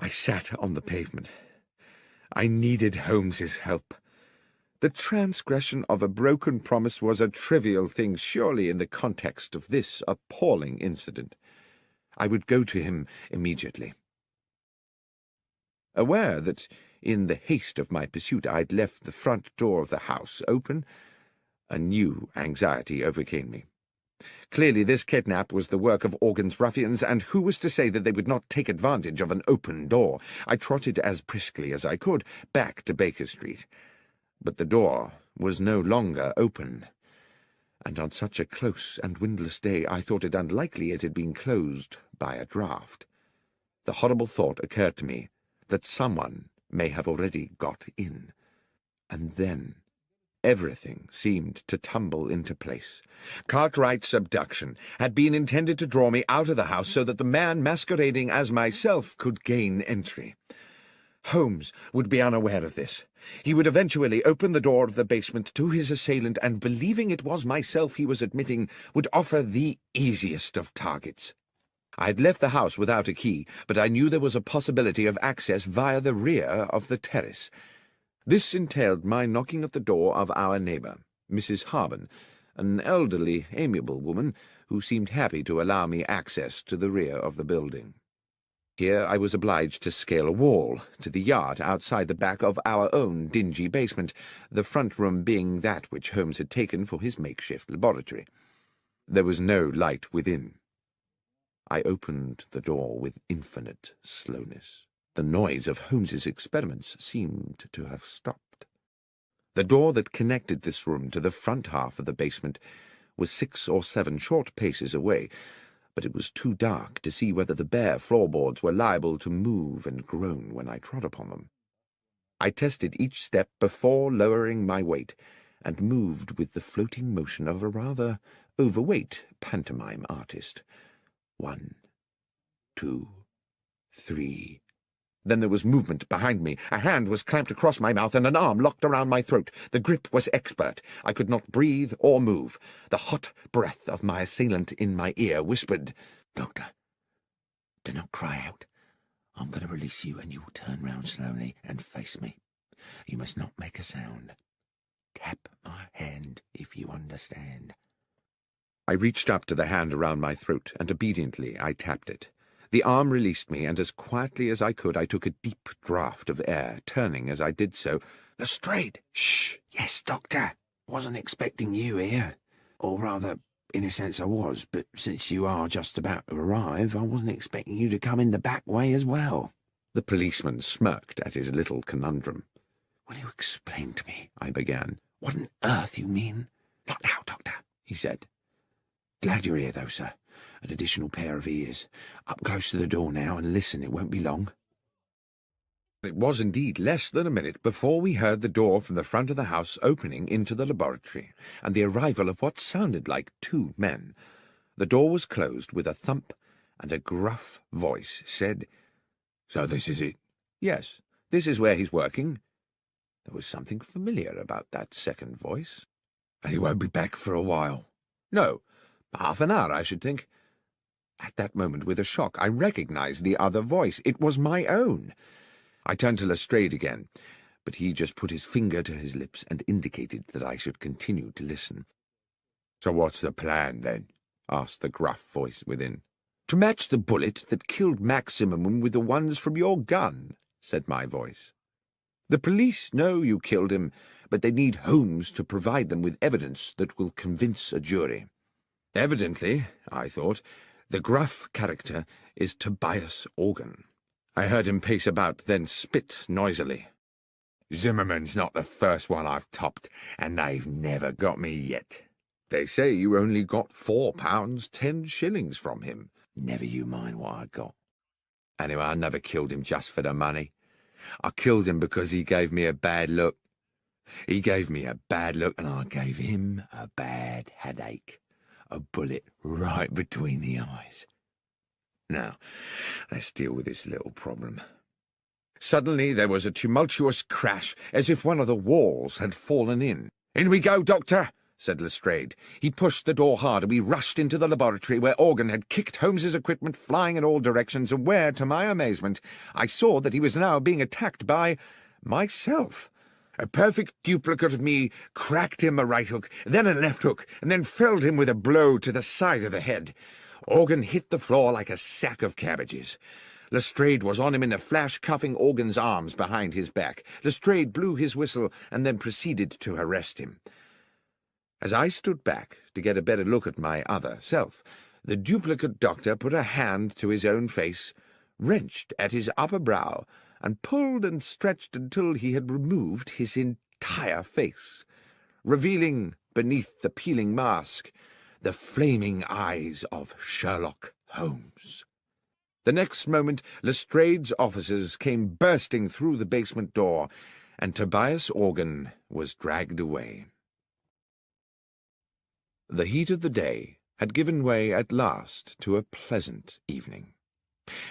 I sat on the pavement. I needed Holmes's help. The transgression of a broken promise was a trivial thing, surely, in the context of this appalling incident. I would go to him immediately. Aware that, in the haste of my pursuit, I'd left the front door of the house open, a new anxiety overcame me. Clearly this kidnap was the work of Organ's ruffians, and who was to say that they would not take advantage of an open door? I trotted as briskly as I could back to Baker Street. But the door was no longer open, and on such a close and windless day I thought it unlikely it had been closed by a draught. The horrible thought occurred to me that someone may have already got in, and then everything seemed to tumble into place. Cartwright's abduction had been intended to draw me out of the house so that the man masquerading as myself could gain entry. Holmes would be unaware of this. He would eventually open the door of the basement to his assailant and, believing it was myself he was admitting, would offer the easiest of targets. I had left the house without a key, but I knew there was a possibility of access via the rear of the terrace. This entailed my knocking at the door of our neighbour, Mrs. Harben, an elderly, amiable woman who seemed happy to allow me access to the rear of the building. Here I was obliged to scale a wall to the yard outside the back of our own dingy basement, the front room being that which Holmes had taken for his makeshift laboratory. There was no light within. I opened the door with infinite slowness. The noise of Holmes's experiments seemed to have stopped. The door that connected this room to the front half of the basement was 6 or 7 short paces away, but it was too dark to see whether the bare floorboards were liable to move and groan when I trod upon them. I tested each step before lowering my weight, and moved with the floating motion of a rather overweight pantomime artist. 1, 2, 3... Then there was movement behind me. A hand was clamped across my mouth and an arm locked around my throat. The grip was expert. I could not breathe or move. The hot breath of my assailant in my ear whispered, "Doctor, do not cry out. I'm going to release you and you will turn round slowly and face me. You must not make a sound. Tap my hand if you understand." I reached up to the hand around my throat, and obediently I tapped it. The arm released me, and as quietly as I could I took a deep draught of air, turning as I did so. "Lestrade!" "Shh! Yes, Doctor. Wasn't expecting you here. Or rather, in a sense I was, but since you are just about to arrive, I wasn't expecting you to come in the back way as well." The policeman smirked at his little conundrum. "Will you explain to me," I began, "what on earth you mean?" "Not now, Doctor," he said. "Glad you're here, though, sir. An additional pair of ears. Up close to the door now, and listen, it won't be long." It was indeed less than a minute before we heard the door from the front of the house opening into the laboratory, and the arrival of what sounded like 2 men. The door was closed with a thump, and a gruff voice said, "So this is it?" "Yes, this is where he's working." There was something familiar about that second voice. "And he won't be back for a while?" "No, half an hour, I should think." At that moment, with a shock, I recognized the other voice. It was my own. I turned to Lestrade again, but he just put his finger to his lips and indicated that I should continue to listen. "So what's the plan, then?" asked the gruff voice within. "To match the bullet that killed Max Zimmerman with the ones from your gun," said my voice. "The police know you killed him, but they need Holmes to provide them with evidence that will convince a jury. Evidently, I thought, the gruff character is Tobias Organ. I heard him pace about, then spit noisily. "Zimmerman's not the first one I've topped, and they've never got me yet. They say you only got £4 10 from him." "Never you mind what I got. Anyway, I never killed him just for the money. I killed him because he gave me a bad look. He gave me a bad look, and I gave him a bad headache. A bullet right between the eyes. Now, let's deal with this little problem." Suddenly there was a tumultuous crash, as if one of the walls had fallen in. "In we go, Doctor!" said Lestrade. He pushed the door hard, and we rushed into the laboratory, where Organ had kicked Holmes's equipment flying in all directions, and where, to my amazement, I saw that he was now being attacked by myself. A perfect duplicate of me cracked him a right hook, then a left hook, and then felled him with a blow to the side of the head. Organ hit the floor like a sack of cabbages. Lestrade was on him in a flash, cuffing Organ's arms behind his back. Lestrade blew his whistle and then proceeded to arrest him. As I stood back to get a better look at my other self, the duplicate doctor put a hand to his own face, wrenched at his upper brow, and pulled and stretched until he had removed his entire face, revealing, beneath the peeling mask, the flaming eyes of Sherlock Holmes. The next moment, Lestrade's officers came bursting through the basement door, and Tobias Organ was dragged away. The heat of the day had given way at last to a pleasant evening.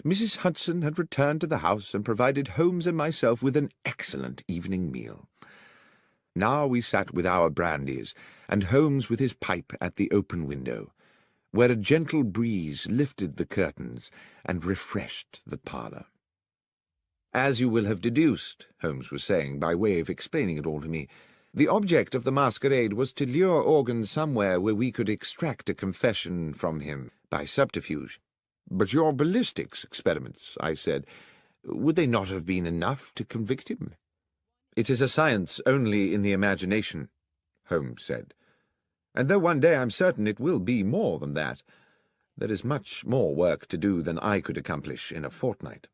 Mrs. Hudson had returned to the house and provided Holmes and myself with an excellent evening meal. Now we sat with our brandies, and Holmes with his pipe at the open window, where a gentle breeze lifted the curtains and refreshed the parlour. "As you will have deduced," Holmes was saying, by way of explaining it all to me, "the object of the masquerade was to lure Organ somewhere where we could extract a confession from him by subterfuge." "But your ballistics experiments," I said, "would they not have been enough to convict him?" "It is a science only in the imagination," Holmes said. "And though one day I'm certain it will be more than that, there is much more work to do than I could accomplish in a fortnight.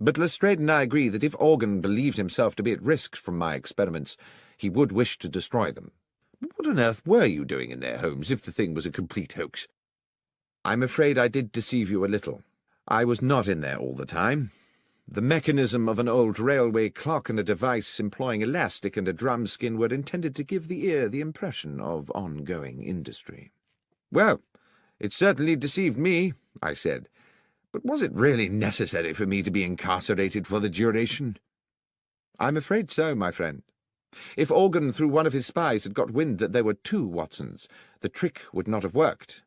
But Lestrade and I agree that if Organ believed himself to be at risk from my experiments, he would wish to destroy them. What on earth were you doing in there, Holmes, if the thing was a complete hoax?" "I'm afraid I did deceive you a little. I was not in there all the time. The mechanism of an old railway clock and a device employing elastic and a drum skin were intended to give the ear the impression of ongoing industry." "Well, it certainly deceived me," I said. "But was it really necessary for me to be incarcerated for the duration?" "I'm afraid so, my friend. If Organ, through one of his spies, had got wind that there were two Watsons, the trick would not have worked.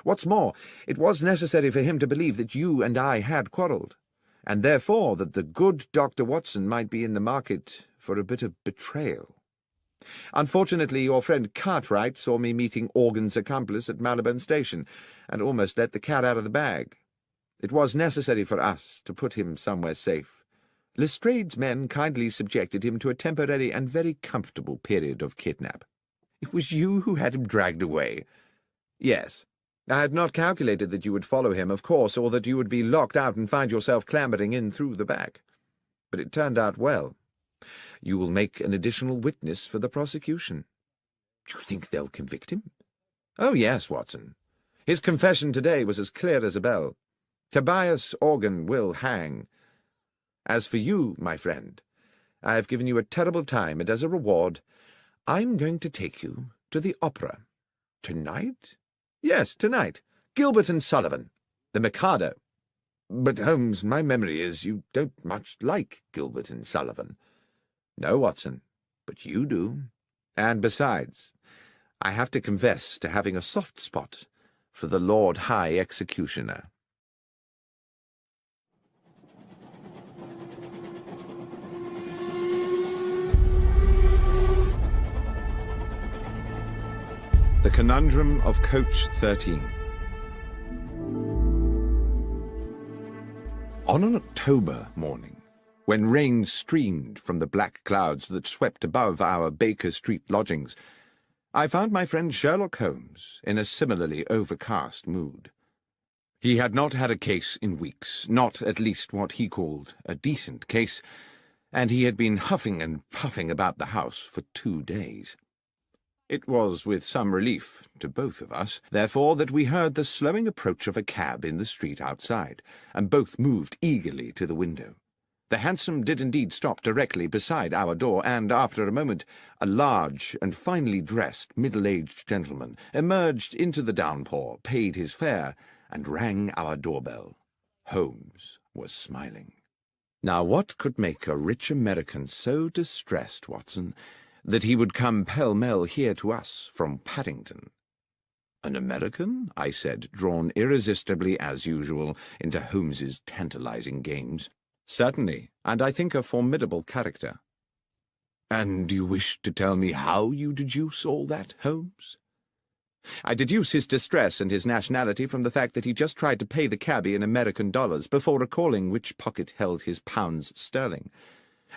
What's more, it was necessary for him to believe that you and I had quarrelled, and therefore that the good Dr. Watson might be in the market for a bit of betrayal. Unfortunately, your friend Cartwright saw me meeting Organ's accomplice at Marylebone Station, and almost let the cat out of the bag. It was necessary for us to put him somewhere safe. Lestrade's men kindly subjected him to a temporary and very comfortable period of kidnap." "It was you who had him dragged away?" "Yes. I had not calculated that you would follow him, of course, or that you would be locked out and find yourself clambering in through the back. But it turned out well. You will make an additional witness for the prosecution." "Do you think they'll convict him?" "Oh, yes, Watson. His confession today was as clear as a bell. Tobias Organ will hang. As for you, my friend, I have given you a terrible time, and as a reward, I'm going to take you to the opera." "Tonight?" "Yes, tonight. Gilbert and Sullivan. The Mikado." "But, Holmes, my memory is you don't much like Gilbert and Sullivan." "No, Watson, but you do. And besides, I have to confess to having a soft spot for the Lord High Executioner." The Conundrum of Coach 13. On an October morning, when rain streamed from the black clouds that swept above our Baker Street lodgings, I found my friend Sherlock Holmes in a similarly overcast mood. He had not had a case in weeks, not at least what he called a decent case, and he had been huffing and puffing about the house for 2 days. It was with some relief to both of us, therefore, that we heard the slowing approach of a cab in the street outside, and both moved eagerly to the window. The hansom did indeed stop directly beside our door, and after a moment a large and finely dressed middle-aged gentleman emerged into the downpour, paid his fare, and rang our doorbell. Holmes was smiling. Now what could make a rich American so distressed, Watson, that he would come pell-mell here to us from Paddington. "An American?" I said, drawn irresistibly, as usual, into Holmes's tantalizing games. "Certainly, and I think a formidable character." "And do you wish to tell me how you deduce all that, Holmes?" "I deduce his distress and his nationality from the fact that he just tried to pay the cabby in American dollars before recalling which pocket held his pounds sterling.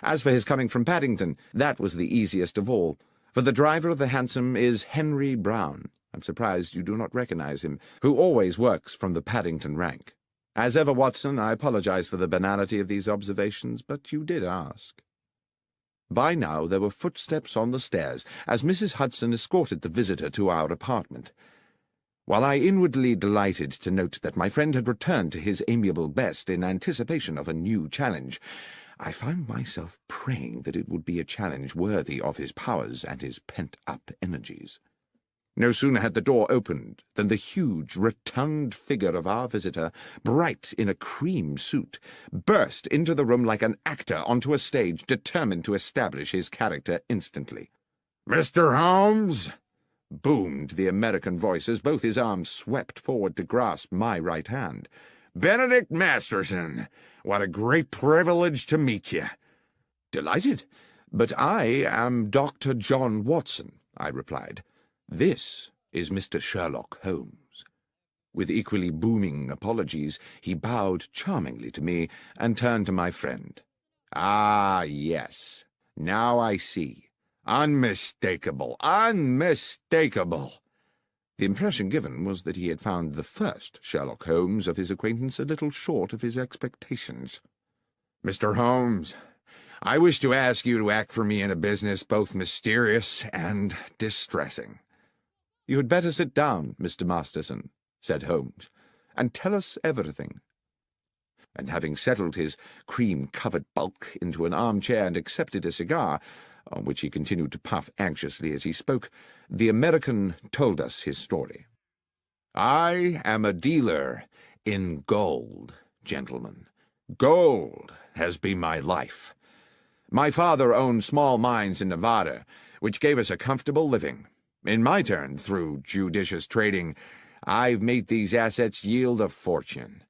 As for his coming from Paddington, that was the easiest of all, for the driver of the hansom is Henry Brown. I'm surprised you do not recognize him, who always works from the Paddington rank. As ever, Watson, I apologize for the banality of these observations, but you did ask." By now there were footsteps on the stairs, as Mrs. Hudson escorted the visitor to our apartment. While I inwardly delighted to note that my friend had returned to his amiable best in anticipation of a new challenge, I found myself praying that it would be a challenge worthy of his powers and his pent-up energies. No sooner had the door opened than the huge, rotund figure of our visitor, bright in a cream suit, burst into the room like an actor onto a stage determined to establish his character instantly. "Mr. Holmes!" boomed the American voice as both his arms swept forward to grasp my right hand. "Benedict Masterson! What a great privilege to meet you!" "Delighted, but I am Dr. John Watson," I replied. "This is Mr. Sherlock Holmes." With equally booming apologies, he bowed charmingly to me and turned to my friend. "Ah, yes. Now I see. Unmistakable, unmistakable." The impression given was that he had found the first Sherlock Holmes of his acquaintance a little short of his expectations. "Mr. Holmes, I wish to ask you to act for me in a business both mysterious and distressing." "You had better sit down, Mr. Masterson," said Holmes, "and tell us everything." And having settled his cream-covered bulk into an armchair and accepted a cigar, on which he continued to puff anxiously as he spoke, the American told us his story. "I am a dealer in gold, gentlemen. Gold has been my life. My father owned small mines in Nevada, which gave us a comfortable living. In my turn, through judicious trading, I've made these assets yield a fortune.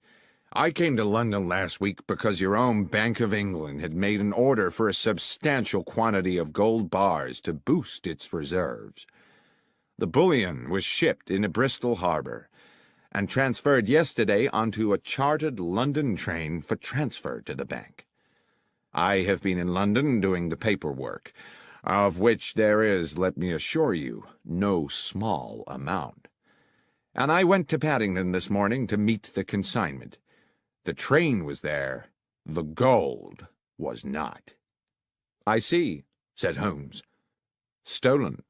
I came to London last week because your own Bank of England had made an order for a substantial quantity of gold bars to boost its reserves. The bullion was shipped into Bristol Harbour and transferred yesterday onto a chartered London train for transfer to the bank. I have been in London doing the paperwork, of which there is, let me assure you, no small amount. And I went to Paddington this morning to meet the consignment. The train was there, the gold was not." "I see," said Holmes. "Stolen."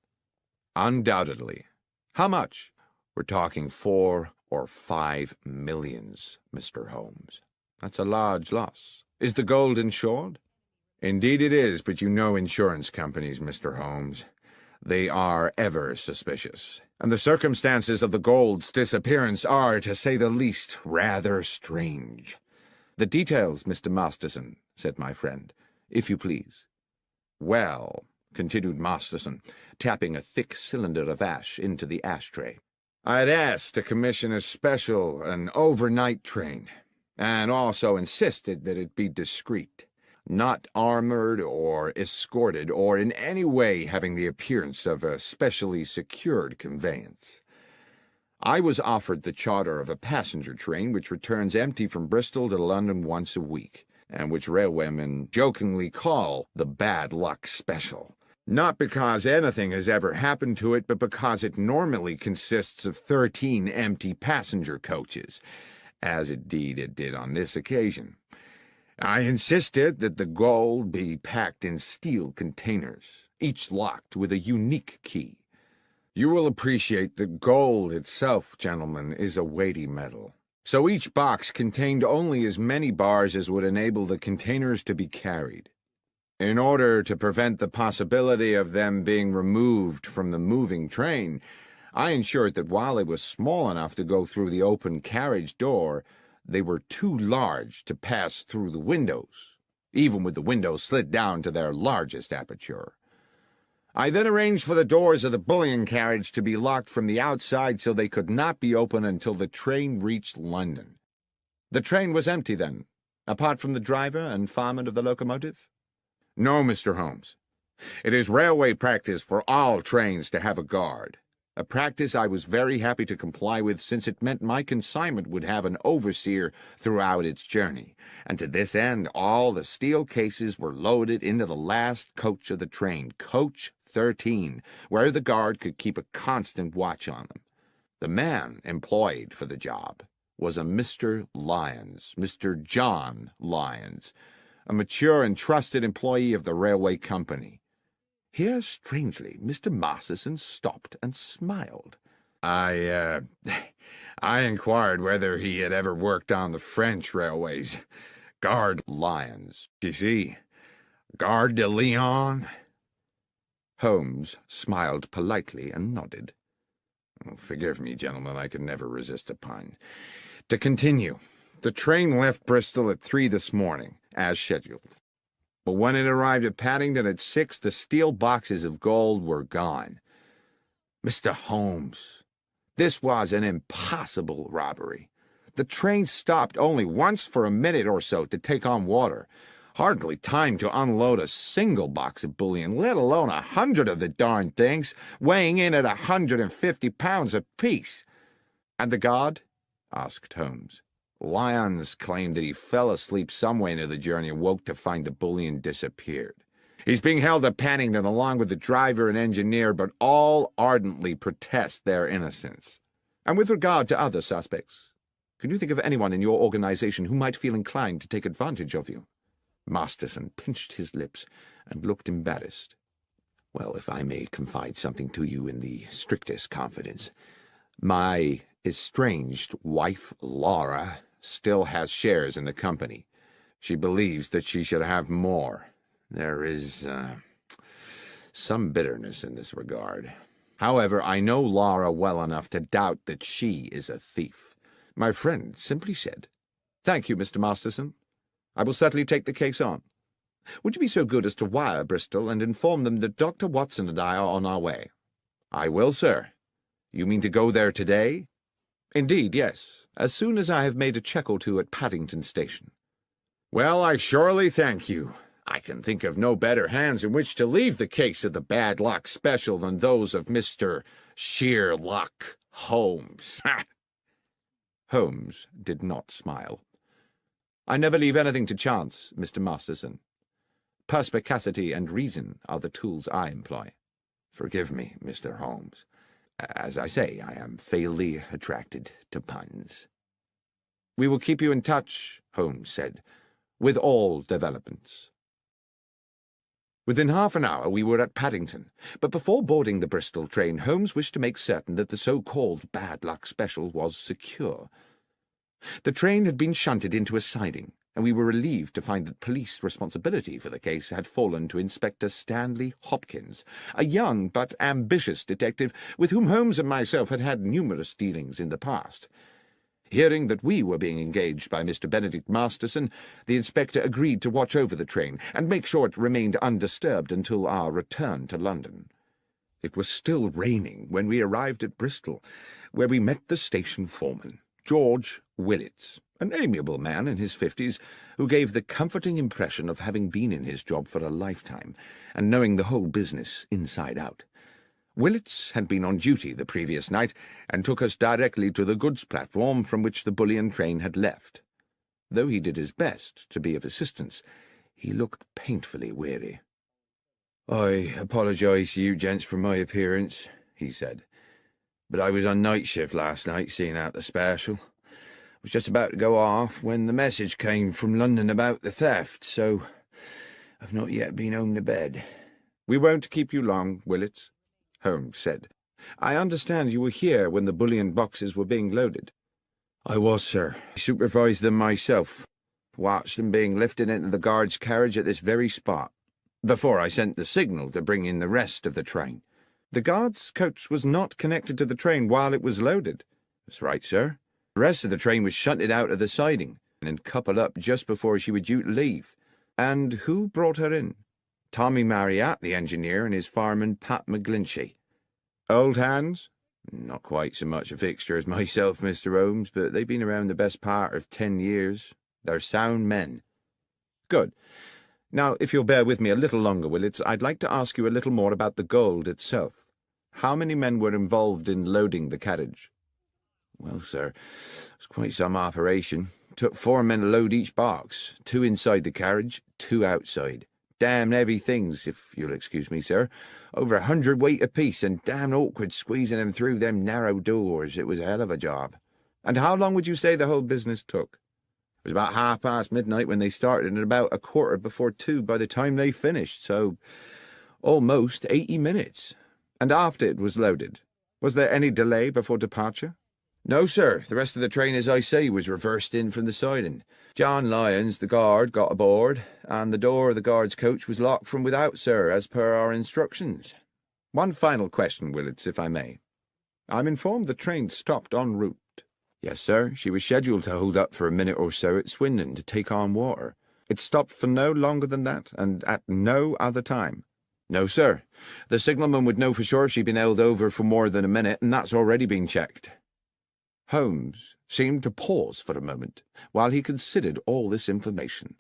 "Undoubtedly. How much?" "We're talking 4 or 5 millions, Mr. Holmes." "That's a large loss. Is the gold insured?" "Indeed it is, but you know insurance companies, Mr. Holmes. They are ever suspicious, and the circumstances of the gold's disappearance are, to say the least, rather strange." "The details, Mr. Masterson," said my friend, "if you please." "Well," continued Masterson, tapping a thick cylinder of ash into the ashtray, "I'd asked to commission an overnight train, and also insisted that it be discreet, not armored or escorted, or in any way having the appearance of a specially secured conveyance. I was offered the charter of a passenger train which returns empty from Bristol to London once a week, and which railwaymen jokingly call the Bad Luck Special, not because anything has ever happened to it, but because it normally consists of 13 empty passenger coaches, as indeed it did on this occasion. I insisted that the gold be packed in steel containers, each locked with a unique key. You will appreciate that gold itself, gentlemen, is a weighty metal, so each box contained only as many bars as would enable the containers to be carried. In order to prevent the possibility of them being removed from the moving train, I ensured that while they were small enough to go through the open carriage door, they were too large to pass through the windows, even with the windows slid down to their largest aperture. I then arranged for the doors of the bullion carriage to be locked from the outside so they could not be opened until the train reached London. The train was empty then, apart from the driver and fireman of the locomotive? No, Mr. Holmes. It is railway practice for all trains to have a guard, a practice I was very happy to comply with, since it meant my consignment would have an overseer throughout its journey, and to this end all the steel cases were loaded into the last coach of the train, coach 13, where the guard could keep a constant watch on them. The man employed for the job was a Mr. Lyons, Mr. John Lyons, a mature and trusted employee of the railway company. Here, strangely, Mr. Masterson stopped and smiled. I inquired whether he had ever worked on the French railways. Gare Lyons, you see. Gare de Lyon. Holmes smiled politely and nodded. Oh, forgive me, gentlemen, I could never resist a pun. To continue, the train left Bristol at 3 this morning, as scheduled. But when it arrived at Paddington at 6, the steel boxes of gold were gone. Mr. Holmes, this was an impossible robbery. The train stopped only once for a minute or so to take on water. Hardly time to unload a single box of bullion, let alone 100 of the darn things, weighing in at 150 pounds apiece. And the guard? Asked Holmes. Lyons claimed that he fell asleep somewhere into the journey and woke to find the bullion disappeared. He's being held at Paddington along with the driver and engineer, but all ardently protest their innocence. And with regard to other suspects, can you think of anyone in your organization who might feel inclined to take advantage of you? Masterson pinched his lips and looked embarrassed. Well, if I may confide something to you in the strictest confidence, my estranged wife, Laura, still has shares in the company. She believes that she should have more. There is some bitterness in this regard. However, I know Laura well enough to doubt that she is a thief. My friend simply said, "Thank you, Mr. Masterson. I will certainly take the case on. Would you be so good as to wire Bristol and inform them that Dr. Watson and I are on our way?" "I will, sir. You mean to go there today?" "Indeed, yes, as soon as I have made a check or two at Paddington Station." "Well, I surely thank you. I can think of no better hands in which to leave the case of the bad luck special than those of Mr. Sheer Luck Holmes." Holmes did not smile. "I never leave anything to chance, Mr. Masterson. Perspicacity and reason are the tools I employ." "Forgive me, Mr. Holmes. As I say, I am fatally attracted to puns." "We will keep you in touch," Holmes said, "with all developments." Within half an hour we were at Paddington, but before boarding the Bristol train, Holmes wished to make certain that the so-called bad luck special was secure. The train had been shunted into a siding, and we were relieved to find that police responsibility for the case had fallen to Inspector Stanley Hopkins, a young but ambitious detective with whom Holmes and myself had had numerous dealings in the past. Hearing that we were being engaged by Mr. Benedict Masterson, the inspector agreed to watch over the train and make sure it remained undisturbed until our return to London. It was still raining when we arrived at Bristol, where we met the station foreman, George Willits, an amiable man in his 50s, who gave the comforting impression of having been in his job for a lifetime and knowing the whole business inside out. Willits had been on duty the previous night and took us directly to the goods platform from which the bullion train had left. Though he did his best to be of assistance, he looked painfully weary. "I apologize to you gents for my appearance," he said, "but I was on night shift last night seeing out the special. Was just about to go off when the message came from London about the theft, so I've not yet been home to bed." "We won't keep you long, Willits," Holmes said. "I understand you were here when the bullion boxes were being loaded." "I was, sir. I supervised them myself. Watched them being lifted into the guard's carriage at this very spot, before I sent the signal to bring in the rest of the train." "The guard's coach was not connected to the train while it was loaded." "That's right, sir. The rest of the train was shunted out of the siding and coupled up just before she was due to leave." "And who brought her in?" Tommy Marriott, the engineer, and his fireman Pat McGlinchey. Old hands? Not quite so much a fixture as myself, Mr. Holmes, but they've been around the best part of 10 years. They're sound men. Good. Now, if you'll bear with me a little longer, Willits, I'd like to ask you a little more about the gold itself. How many men were involved in loading the carriage? Well, sir, it was quite some operation. Took 4 men to load each box, 2 inside the carriage, 2 outside. Damn heavy things, if you'll excuse me, sir. Over 100 weight apiece, and damn awkward squeezing them through them narrow doors. It was a hell of a job. And how long would you say the whole business took? It was about 1:30 midnight when they started, and about 2:15 by the time they finished, so almost 80 minutes. And after it was loaded, was there any delay before departure? No, sir. The rest of the train, as I say, was reversed in from the siding. John Lyons, the guard, got aboard, and the door of the guard's coach was locked from without, sir, as per our instructions. One final question, Willits, if I may. I'm informed the train stopped en route. Yes, sir. She was scheduled to hold up for a minute or so at Swindon to take on water. It stopped for no longer than that, and at no other time. No, sir. The signalman would know for sure if she'd been held over for more than a minute, and that's already been checked. Holmes seemed to pause for a moment while he considered all this information,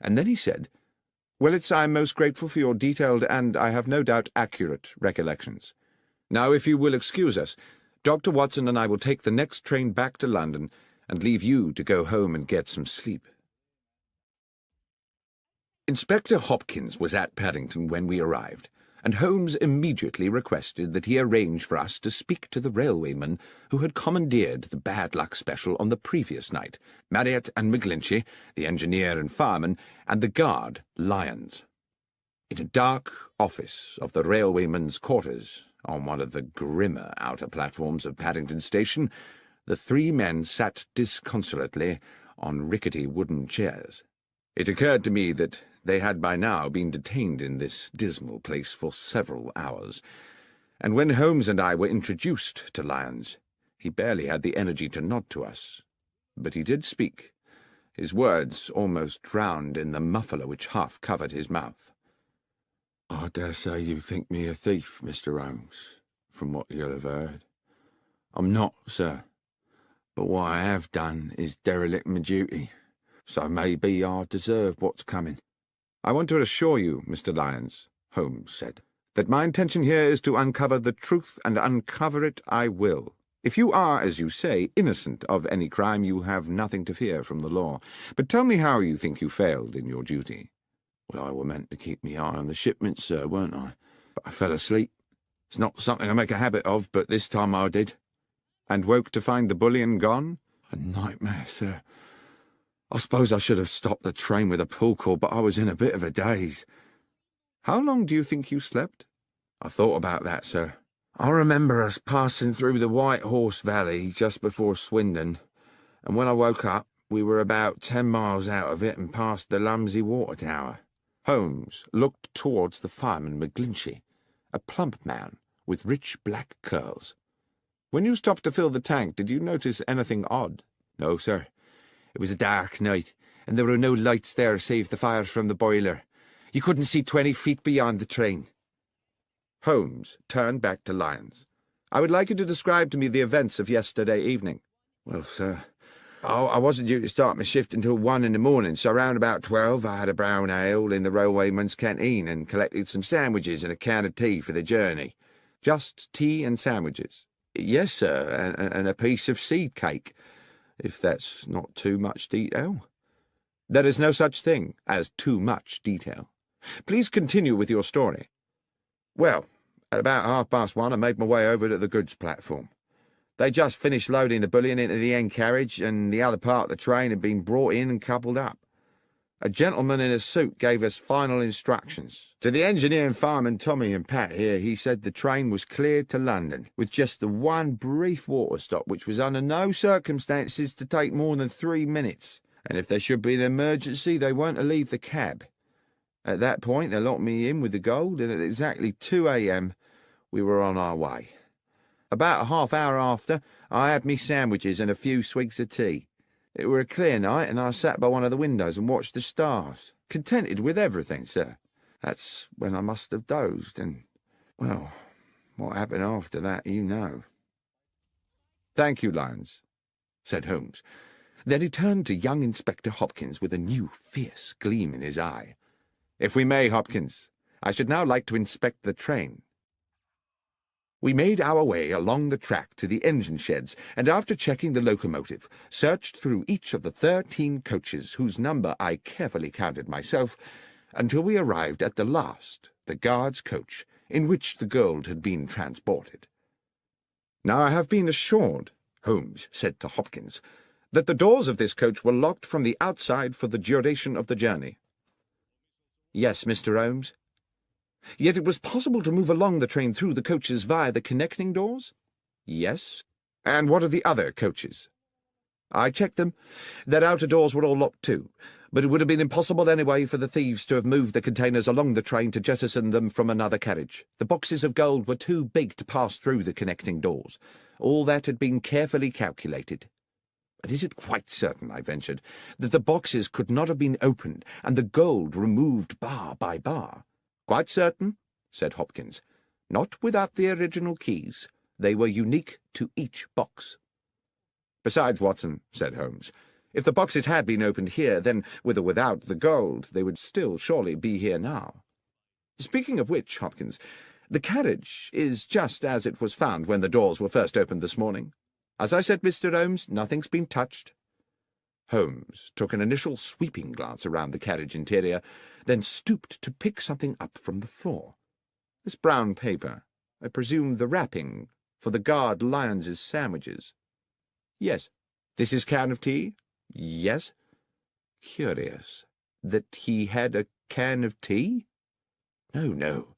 and then he said, "Willits, I am most grateful for your detailed and, I have no doubt, accurate recollections. Now, if you will excuse us, Dr. Watson and I will take the next train back to London and leave you to go home and get some sleep." Inspector Hopkins was at Paddington when we arrived, and Holmes immediately requested that he arrange for us to speak to the railwayman who had commandeered the bad luck special on the previous night, Marriott and McGlinchey, the engineer and fireman, and the guard, Lyons. In a dark office of the railwayman's quarters, on one of the grimmer outer platforms of Paddington Station, the 3 men sat disconsolately on rickety wooden chairs. It occurred to me that they had by now been detained in this dismal place for several hours, and when Holmes and I were introduced to Lyons, he barely had the energy to nod to us. But he did speak, his words almost drowned in the muffler which half covered his mouth. "I dare say you think me a thief, Mr. Holmes, from what you'll have heard. I'm not, sir, but what I have done is derelict my duty, so maybe I deserve what's coming." "I want to assure you, Mr. Lyons," Holmes said, "that my intention here is to uncover the truth, and uncover it I will. If you are, as you say, innocent of any crime, you have nothing to fear from the law. But tell me how you think you failed in your duty." "Well, I were meant to keep me eye on the shipment, sir, weren't I? But I fell asleep. It's not something I make a habit of, but this time I did." "And woke to find the bullion gone?" "A nightmare, sir. I suppose I should have stopped the train with a pull cord, but I was in a bit of a daze." "How long do you think you slept?" "I thought about that, sir. I remember us passing through the White Horse Valley just before Swindon, and when I woke up, we were about 10 miles out of it and past the Lumsey Water Tower." Holmes looked towards the fireman McGlinchey, a plump man with rich black curls. "When you stopped to fill the tank, did you notice anything odd?" "No, sir. It was a dark night, and there were no lights there save the fire from the boiler. You couldn't see 20 feet beyond the train." Holmes turned back to Lyons. "I would like you to describe to me the events of yesterday evening." "Well, sir, I wasn't due to start my shift until 1 in the morning, so around about 12 I had a brown ale in the railwayman's canteen and collected some sandwiches and a can of tea for the journey." "Just tea and sandwiches?" "Yes, sir, and a piece of seed cake, if that's not too much detail." "There is no such thing as too much detail. Please continue with your story." "Well, at about 1:30 I made my way over to the goods platform. They just finished loading the bullion into the end carriage, and the other part of the train had been brought in and coupled up. A gentleman in a suit gave us final instructions. To the engineer and fireman Tommy and Pat here, he said the train was cleared to London, with just the one brief water stop, which was under no circumstances to take more than 3 minutes, and if there should be an emergency, they weren't to leave the cab. At that point, they locked me in with the gold, and at exactly 2 a.m. we were on our way. About a half hour after, I had me sandwiches and a few swigs of tea. It were a clear night, and I sat by one of the windows and watched the stars, contented with everything, sir. That's when I must have dozed, and, well, what happened after that, you know." "Thank you, Lyons," said Holmes. Then he turned to young Inspector Hopkins with a new, fierce gleam in his eye. "If we may, Hopkins, I should now like to inspect the train." We made our way along the track to the engine sheds, and after checking the locomotive, searched through each of the 13 coaches, whose number I carefully counted myself, until we arrived at the last, the guard's coach, in which the gold had been transported. "Now I have been assured," Holmes said to Hopkins, "that the doors of this coach were locked from the outside for the duration of the journey." "Yes, Mr. Holmes." "Yet it was possible to move along the train through the coaches via the connecting doors?" "Yes." "And what of the other coaches?" "I checked them. Their outer doors were all locked too, but it would have been impossible anyway for the thieves to have moved the containers along the train to jettison them from another carriage. The boxes of gold were too big to pass through the connecting doors. All that had been carefully calculated." "But is it quite certain," I ventured, "that the boxes could not have been opened and the gold removed bar by bar?" "Quite certain," said Hopkins. "Not without the original keys. They were unique to each box." "Besides, Watson," said Holmes, "if the boxes had been opened here, then, with or without the gold, they would still surely be here now. Speaking of which, Hopkins, the carriage is just as it was found when the doors were first opened this morning. As I said, Mr. Holmes, nothing's been touched." Holmes took an initial sweeping glance around the carriage interior, then stooped to pick something up from the floor. "This brown paper, I presume the wrapping for the guard Lyons's sandwiches." "Yes." "This is can of tea?" "Yes." "Curious that he had a can of tea?" No.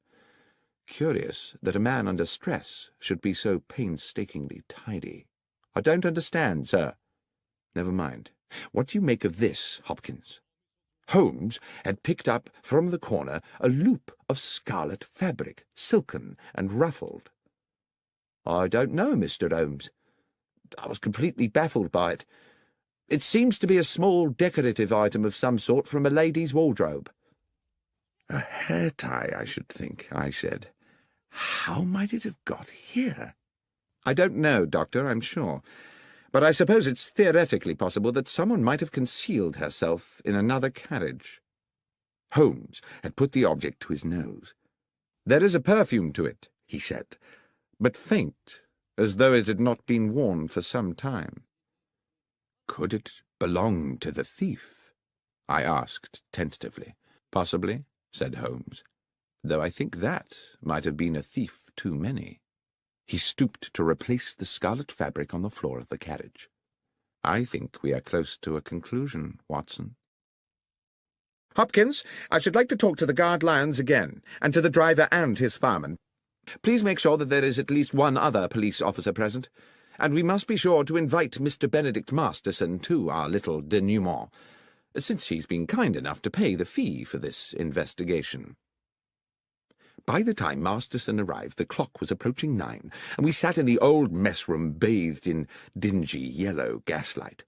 Curious that a man under stress should be so painstakingly tidy. "I don't understand, sir." "Never mind. What do you make of this, Hopkins?" Holmes had picked up from the corner a loop of scarlet fabric, silken and ruffled. "I don't know, Mr. Holmes. I was completely baffled by it. It seems to be a small decorative item of some sort from a lady's wardrobe." "A hair tie, I should think," I said. "How might it have got here?" "I don't know, Doctor, I'm sure. But I suppose it's theoretically possible that someone might have concealed herself in another carriage." Holmes had put the object to his nose. "There is a perfume to it," he said, "but faint, as though it had not been worn for some time." "Could it belong to the thief?" I asked tentatively. "Possibly," said Holmes, "though I think that might have been a thief too many." He stooped to replace the scarlet fabric on the floor of the carriage. "I think we are close to a conclusion, Watson." "Hopkins, I should like to talk to the guard Lyons again, and to the driver and his fireman. Please make sure that there is at least one other police officer present, and we must be sure to invite Mr. Benedict Masterson to our little denouement, since he's been kind enough to pay the fee for this investigation." By the time Masterson arrived, the clock was approaching 9, and we sat in the old mess-room bathed in dingy yellow gaslight.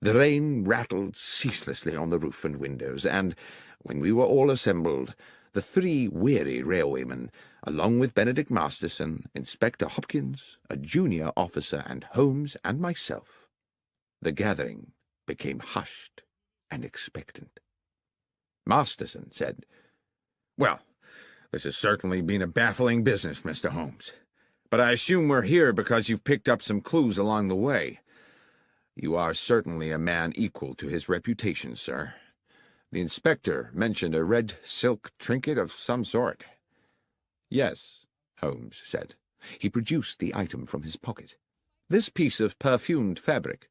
The rain rattled ceaselessly on the roof and windows, and, when we were all assembled, the 3 weary railwaymen, along with Benedict Masterson, Inspector Hopkins, a junior officer, and Holmes and myself, the gathering became hushed and expectant. Masterson said, "Well, this has certainly been a baffling business, Mr. Holmes. But I assume we're here because you've picked up some clues along the way. You are certainly a man equal to his reputation, sir. The inspector mentioned a red silk trinket of some sort." "Yes," Holmes said. He produced the item from his pocket. "This piece of perfumed fabric.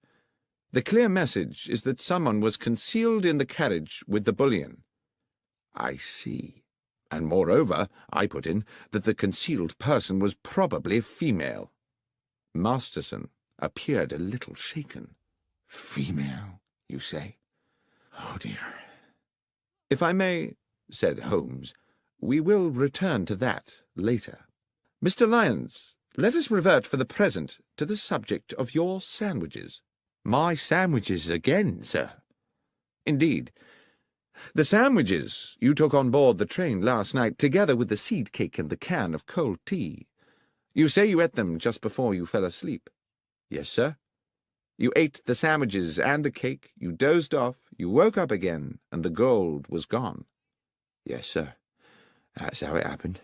The clear message is that someone was concealed in the carriage with the bullion." "I see. And moreover," I put in, "that the concealed person was probably female." Masterson appeared a little shaken. "Female, you say? Oh, dear." "If I may," said Holmes, "we will return to that later. Mr. Lyons, let us revert for the present to the subject of your sandwiches." "My sandwiches again, sir?" "Indeed. The sandwiches you took on board the train last night, together with the seed cake and the can of cold tea. You say you ate them just before you fell asleep. Yes, sir. You ate the sandwiches and the cake, you dozed off, you woke up again, and the gold was gone. Yes, sir. That's how it happened.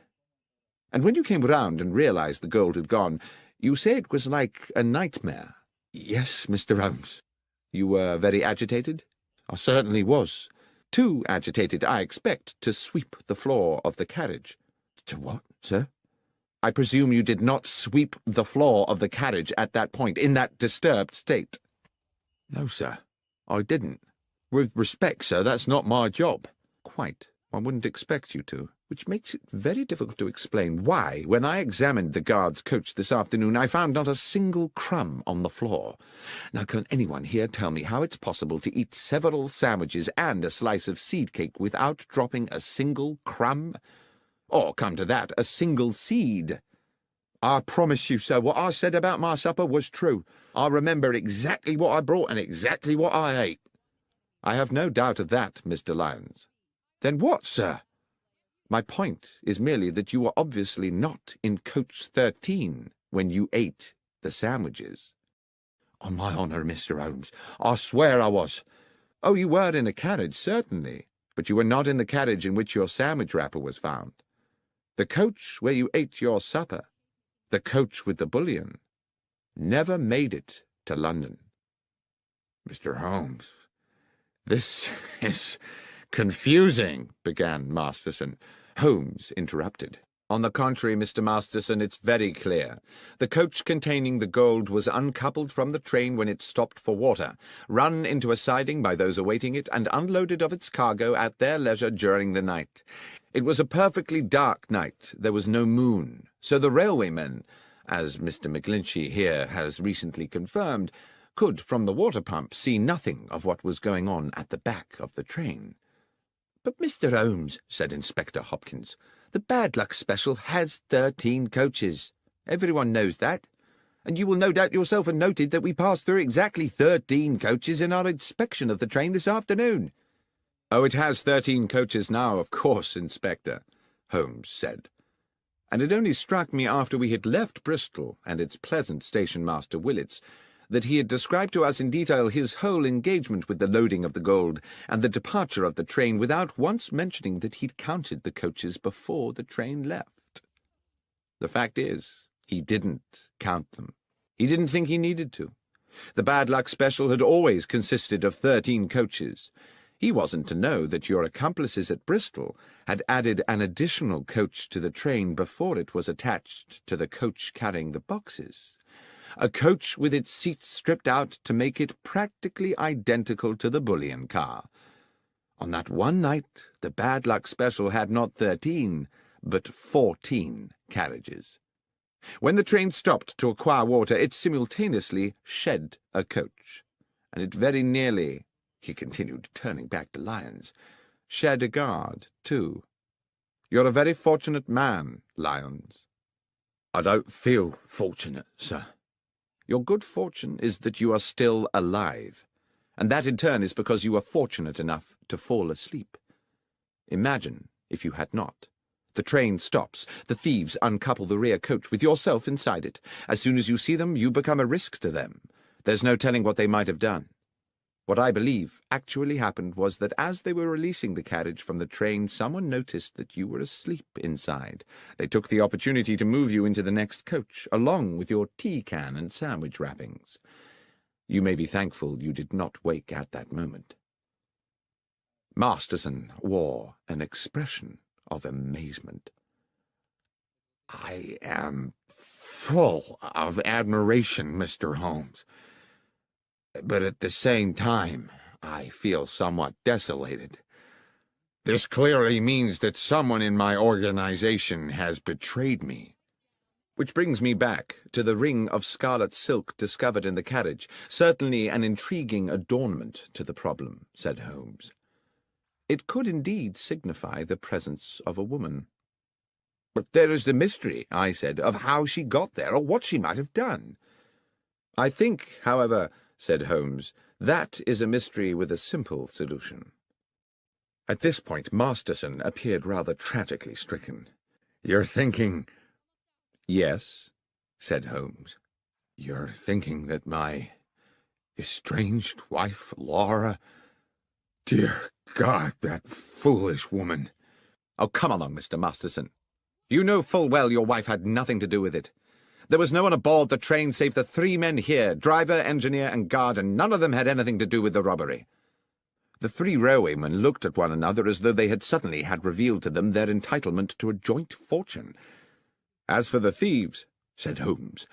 And when you came round and realized the gold had gone, you say it was like a nightmare. Yes, Mr. Holmes. You were very agitated? I certainly was. Too agitated, I expect, to sweep the floor of the carriage. To what, sir? I presume you did not sweep the floor of the carriage at that point, in that disturbed state. No, sir, I didn't. With respect, sir, that's not my job. Quite. I wouldn't expect you to, which makes it very difficult to explain why, when I examined the guard's coach this afternoon, I found not a single crumb on the floor. Now, can anyone here tell me how it's possible to eat several sandwiches and a slice of seed cake without dropping a single crumb? Or, come to that, a single seed? I promise you, sir, what I said about my supper was true. I remember exactly what I brought and exactly what I ate. I have no doubt of that, Mr. Lyons. Then what, sir? My point is merely that you were obviously not in coach 13 when you ate the sandwiches. On my honour, Mr. Holmes, I swear I was. Oh, you were in a carriage, certainly, but you were not in the carriage in which your sandwich wrapper was found. The coach where you ate your supper, the coach with the bullion, never made it to London. Mr. Holmes, this is confusing, began Masterson. Holmes interrupted. On the contrary, Mr. Masterson, it's very clear. The coach containing the gold was uncoupled from the train when it stopped for water, run into a siding by those awaiting it, and unloaded of its cargo at their leisure during the night. It was a perfectly dark night. There was no moon, so the railwaymen, as Mr. McGlinchey here has recently confirmed, could, from the water pump, see nothing of what was going on at the back of the train. But, Mr. Holmes, said Inspector Hopkins, the bad luck special has 13 coaches. Everyone knows that. And you will no doubt yourself have noted that we passed through exactly 13 coaches in our inspection of the train this afternoon. Oh, it has 13 coaches now, of course, Inspector, Holmes said. And it only struck me after we had left Bristol and its pleasant station-master Willits that he had described to us in detail his whole engagement with the loading of the gold and the departure of the train without once mentioning that he'd counted the coaches before the train left. The fact is, he didn't count them. He didn't think he needed to. The bad luck special had always consisted of 13 coaches. He wasn't to know that your accomplices at Bristol had added an additional coach to the train before it was attached to the coach carrying the boxes. A coach with its seats stripped out to make it practically identical to the bullion car. On that one night, the bad luck special had not 13, but 14 carriages. When the train stopped to acquire water, it simultaneously shed a coach, and it very nearly, he continued, turning back to Lyons, shed a guard, too. You're a very fortunate man, Lyons. I don't feel fortunate, sir. Your good fortune is that you are still alive, and that in turn is because you were fortunate enough to fall asleep. Imagine if you had not. The train stops. The thieves uncouple the rear coach with yourself inside it. As soon as you see them, you become a risk to them. There's no telling what they might have done. What I believe actually happened was that as they were releasing the carriage from the train, someone noticed that you were asleep inside. They took the opportunity to move you into the next coach, along with your tea can and sandwich wrappings. You may be thankful you did not wake at that moment. Masterson wore an expression of amazement. I am full of admiration, Mr. Holmes. But at the same time, I feel somewhat desolated. This clearly means that someone in my organization has betrayed me. Which brings me back to the ring of scarlet silk discovered in the carriage, certainly an intriguing adornment to the problem, said Holmes. It could indeed signify the presence of a woman. But there is the mystery, I said, of how she got there, or what she might have done. I think, however, said Holmes, that is a mystery with a simple solution. At this point, Masterson appeared rather tragically stricken. "You're thinking—" "Yes," said Holmes. "You're thinking that my estranged wife, Laura— Dear God, that foolish woman—" "Oh, come along, Mr. Masterson. You know full well your wife had nothing to do with it. There was no one aboard the train save the 3 men here, driver, engineer, and guard, and none of them had anything to do with the robbery." The 3 railwaymen looked at one another as though they had suddenly had revealed to them their entitlement to a joint fortune. "As for the thieves," said Holmes,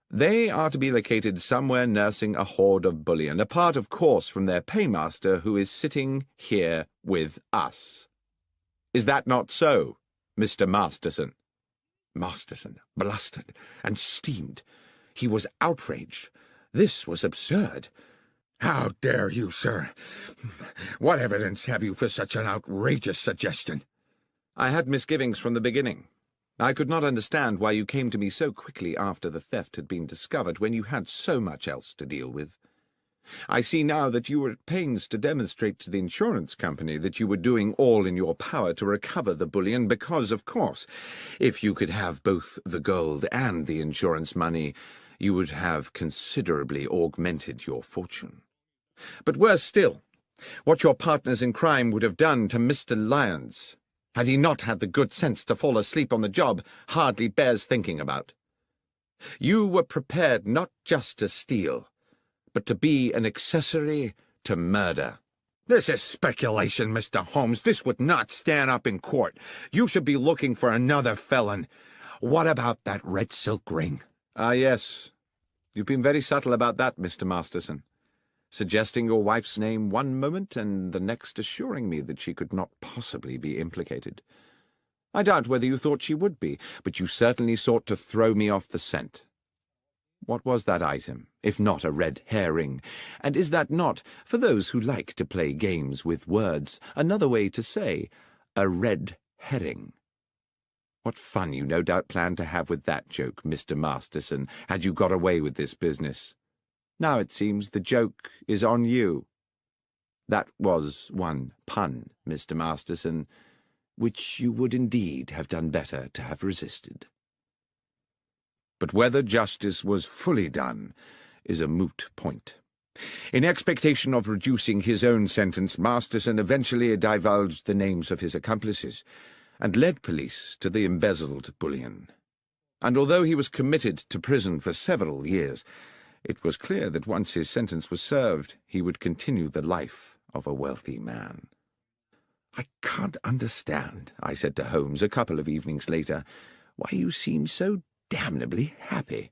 "they are to be located somewhere nursing a hoard of bullion, apart, of course, from their paymaster, who is sitting here with us. Is that not so, Mr. Masterson?" Masterson blustered and steamed. He was outraged. This was absurd. "How dare you, sir? What evidence have you for such an outrageous suggestion?" "I had misgivings from the beginning. I could not understand why you came to me so quickly after the theft had been discovered, when you had so much else to deal with. I see now that you were at pains to demonstrate to the insurance company that you were doing all in your power to recover the bullion because, of course, if you could have both the gold and the insurance money, you would have considerably augmented your fortune. But worse still, what your partners in crime would have done to Mr. Lyons, had he not had the good sense to fall asleep on the job, hardly bears thinking about. You were prepared not just to steal, but to be an accessory to murder." "This is speculation, Mr. Holmes. This would not stand up in court. You should be looking for another felon. What about that red silk ring?" "Ah, yes. You've been very subtle about that, Mr. Masterson, suggesting your wife's name one moment and the next assuring me that she could not possibly be implicated. I doubt whether you thought she would be, but you certainly sought to throw me off the scent. What was that item, if not a red herring? And is that not, for those who like to play games with words, another way to say a red herring? What fun you no doubt planned to have with that joke, Mr. Masterson, had you got away with this business. Now it seems the joke is on you. That was one pun, Mr. Masterson, which you would indeed have done better to have resisted." But whether justice was fully done is a moot point. In expectation of reducing his own sentence, Masterson eventually divulged the names of his accomplices and led police to the embezzled bullion. And although he was committed to prison for several years, it was clear that once his sentence was served, he would continue the life of a wealthy man. "I can't understand," I said to Holmes a couple of evenings later, "why you seem so damnably happy."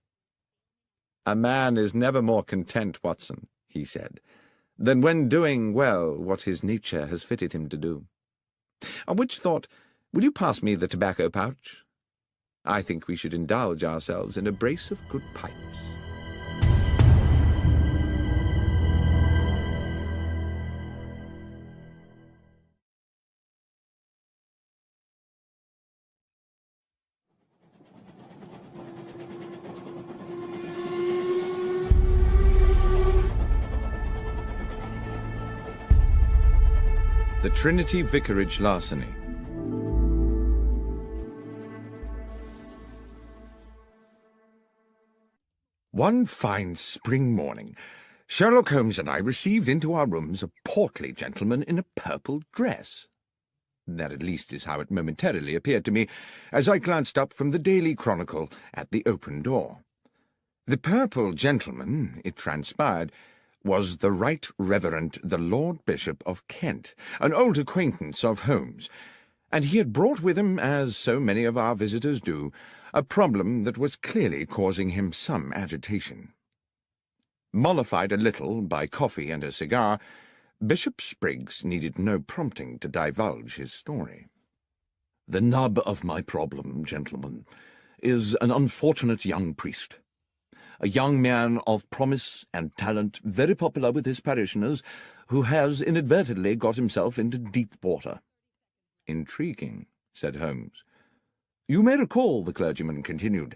"A man is never more content, Watson," he said, "than when doing well what his nature has fitted him to do. On which thought, will you pass me the tobacco pouch? I think we should indulge ourselves in a brace of good pipes." The Trinity Vicarage Larceny. One fine spring morning, Sherlock Holmes and I received into our rooms a portly gentleman in a purple dress. That at least is how it momentarily appeared to me, as I glanced up from the Daily Chronicle at the open door. The purple gentleman, it transpired, was the Right Reverend the Lord Bishop of Kent, an old acquaintance of Holmes, and he had brought with him, as so many of our visitors do, a problem that was clearly causing him some agitation. Mollified a little by coffee and a cigar, Bishop Spriggs needed no prompting to divulge his story. "The nub of my problem, gentlemen, is an unfortunate young priest. A young man of promise and talent, very popular with his parishioners, who has inadvertently got himself into deep water." "Intriguing," said Holmes. "You may recall," the clergyman continued,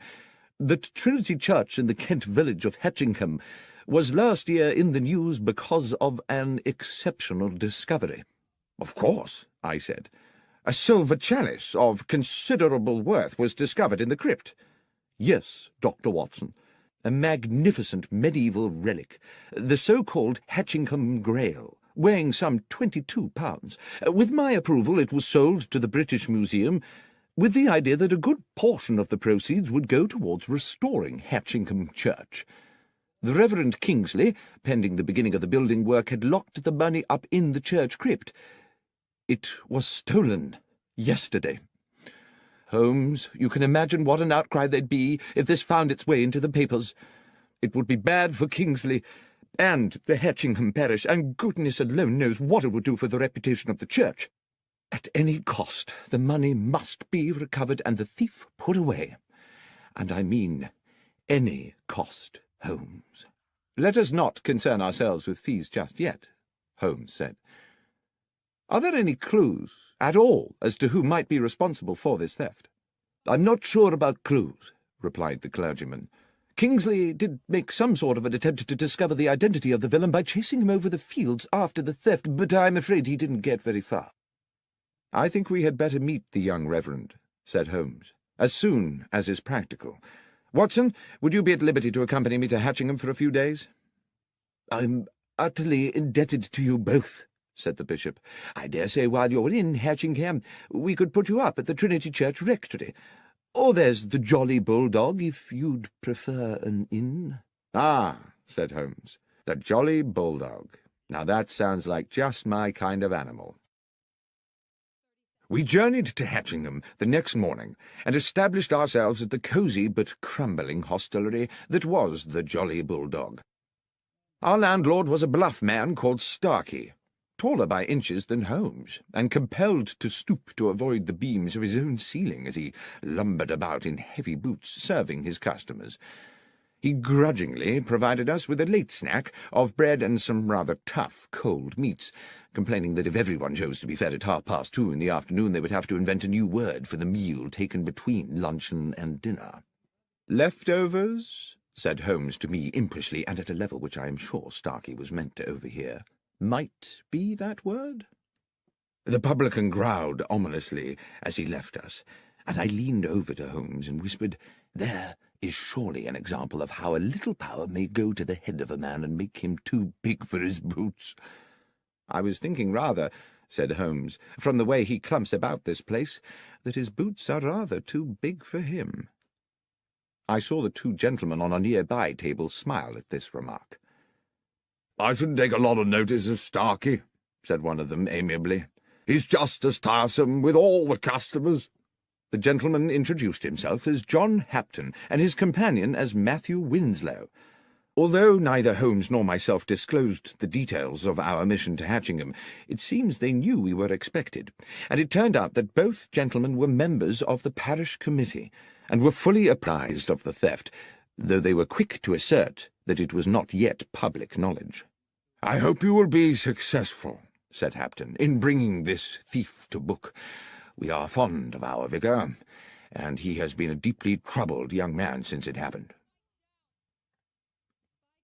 "that Trinity Church in the Kent village of Hetchingham was last year in the news because of an exceptional discovery." "Of course," I said. "A silver chalice of considerable worth was discovered in the crypt." "Yes, Dr. Watson. A magnificent medieval relic, the so-called Hatchingham Grail, weighing some 22 pounds. With my approval, it was sold to the British Museum, with the idea that a good portion of the proceeds would go towards restoring Hatchingham Church. The Reverend Kingsley, pending the beginning of the building work, had locked the money up in the church crypt. It was stolen yesterday. Holmes, you can imagine what an outcry there'd be if this found its way into the papers. It would be bad for Kingsley and the Hatchingham parish, and goodness alone knows what it would do for the reputation of the church. At any cost, the money must be recovered and the thief put away. And I mean any cost, Holmes." "Let us not concern ourselves with fees just yet," Holmes said. "Are there any clues at all as to who might be responsible for this theft?" "I'm not sure about clues," replied the clergyman. "Kingsley did make some sort of an attempt to discover the identity of the villain by chasing him over the fields after the theft, but I'm afraid he didn't get very far." "I think we had better meet the young reverend," said Holmes, "as soon as is practical. Watson, would you be at liberty to accompany me to Hatchingham for a few days?" "I'm utterly indebted to you both," said the bishop. "I dare say while you're in Hatchingham we could put you up at the Trinity Church Rectory. Or there's the Jolly Bulldog, if you'd prefer an inn." "Ah," said Holmes, "the Jolly Bulldog. Now that sounds like just my kind of animal." We journeyed to Hatchingham the next morning and established ourselves at the cosy but crumbling hostelry that was the Jolly Bulldog. Our landlord was a bluff man called Starkey, taller by inches than Holmes, and compelled to stoop to avoid the beams of his own ceiling as he lumbered about in heavy boots serving his customers. He grudgingly provided us with a late snack of bread and some rather tough cold meats, complaining that if everyone chose to be fed at 2:30 in the afternoon they would have to invent a new word for the meal taken between luncheon and dinner. "Leftovers?" said Holmes to me impishly, and at a level which I am sure Starkey was meant to overhear. "Might be that word?" The publican growled ominously as he left us, and I leaned over to Holmes and whispered, "There is surely an example of how a little power may go to the head of a man and make him too big for his boots." "I was thinking rather," said Holmes, "from the way he clumps about this place, that his boots are rather too big for him." I saw the two gentlemen on a nearby table smile at this remark. "I shouldn't take a lot of notice of Starkey," said one of them amiably. "He's just as tiresome with all the customers." The gentleman introduced himself as John Hapton, and his companion as Matthew Winslow. Although neither Holmes nor myself disclosed the details of our mission to Hatchingham, it seems they knew we were expected, and it turned out that both gentlemen were members of the parish committee, and were fully apprised of the theft, though they were quick to assert that it was not yet public knowledge. "I hope you will be successful," said Hapton, "in bringing this thief to book. We are fond of our vicar, and he has been a deeply troubled young man since it happened."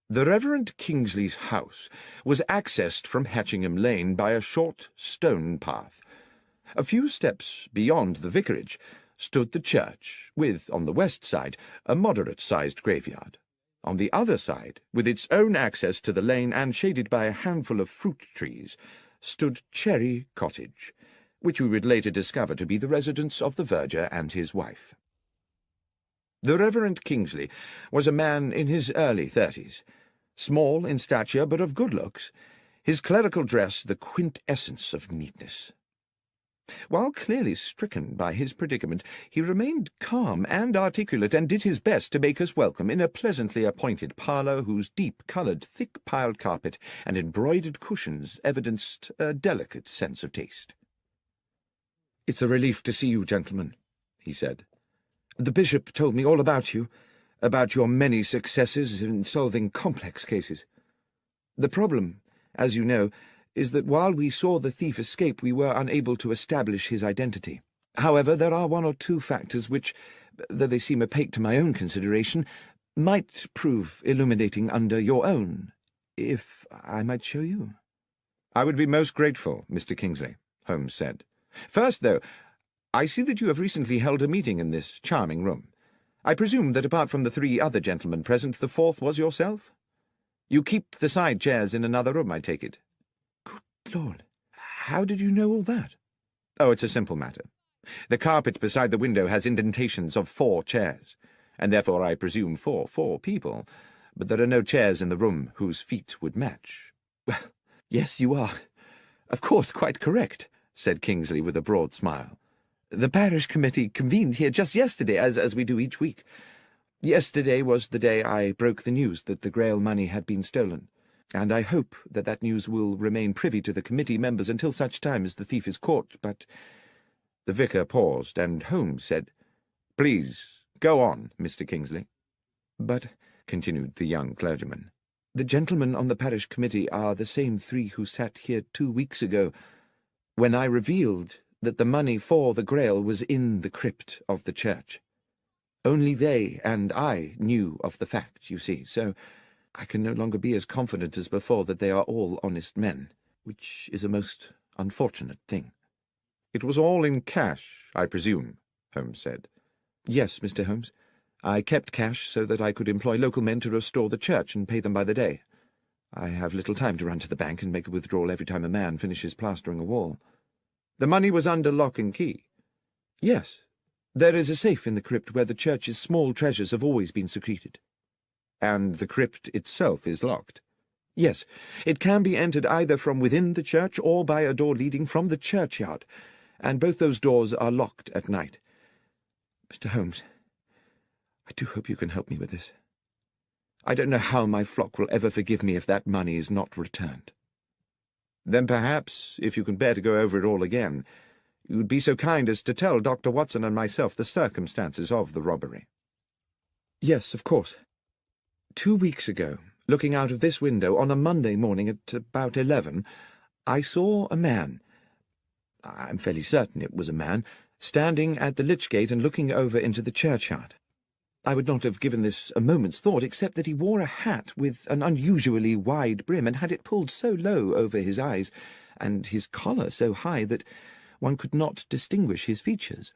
The Reverend Kingsley's house was accessed from Hatchingham Lane by a short stone path. A few steps beyond the vicarage stood the church, with, on the west side, a moderate-sized graveyard. On the other side, with its own access to the lane and shaded by a handful of fruit trees, stood Cherry Cottage, which we would later discover to be the residence of the verger and his wife. The Reverend Kingsley was a man in his early 30s, small in stature but of good looks, his clerical dress the quintessence of neatness. While clearly stricken by his predicament, he remained calm and articulate, and did his best to make us welcome in a pleasantly appointed parlour whose deep-coloured, thick-piled carpet and embroidered cushions evidenced a delicate sense of taste. "It's a relief to see you, gentlemen," he said. "The bishop told me all about you, about your many successes in solving complex cases. The problem, as you know, is that while we saw the thief escape, we were unable to establish his identity. However, there are one or two factors which, though they seem opaque to my own consideration, might prove illuminating under your own, if I might show you." "I would be most grateful, Mr. Kingsley," Holmes said. "First, though, I see that you have recently held a meeting in this charming room. I presume that apart from the 3 other gentlemen present, the 4th was yourself? You keep the side chairs in another room, I take it." "Good Lord, how did you know all that?" "Oh, it's a simple matter. The carpet beside the window has indentations of 4 chairs, and therefore I presume 4 people, but there are no chairs in the room whose feet would match." "Well, yes, you are, of course, quite correct," said Kingsley with a broad smile. "The parish committee convened here just yesterday, as we do each week. Yesterday was the day I broke the news that the Grail money had been stolen, and I hope that that news will remain privy to the committee members until such time as the thief is caught, but—" The vicar paused, and Holmes said, "Please, go on, Mr. Kingsley." "But," continued the young clergyman, "the gentlemen on the parish committee are the same 3 who sat here 2 weeks ago, when I revealed that the money for the Grail was in the crypt of the church. Only they and I knew of the fact, you see, so I can no longer be as confident as before that they are all honest men, which is a most unfortunate thing." "It was all in cash, I presume," Holmes said. "Yes, Mr. Holmes. I kept cash so that I could employ local men to restore the church and pay them by the day. I have little time to run to the bank and make a withdrawal every time a man finishes plastering a wall." "The money was under lock and key?" "Yes. There is a safe in the crypt where the church's small treasures have always been secreted." "And the crypt itself is locked?" "Yes. It can be entered either from within the church or by a door leading from the churchyard, and both those doors are locked at night. Mr. Holmes, I do hope you can help me with this. I don't know how my flock will ever forgive me if that money is not returned." "Then perhaps, if you can bear to go over it all again, you would be so kind as to tell Dr. Watson and myself the circumstances of the robbery." "Yes, of course. 2 weeks ago, looking out of this window on a Monday morning at about 11, I saw a man—I'm fairly certain it was a man—standing at the lich gate and looking over into the churchyard. I would not have given this a moment's thought, except that he wore a hat with an unusually wide brim, and had it pulled so low over his eyes, and his collar so high that one could not distinguish his features.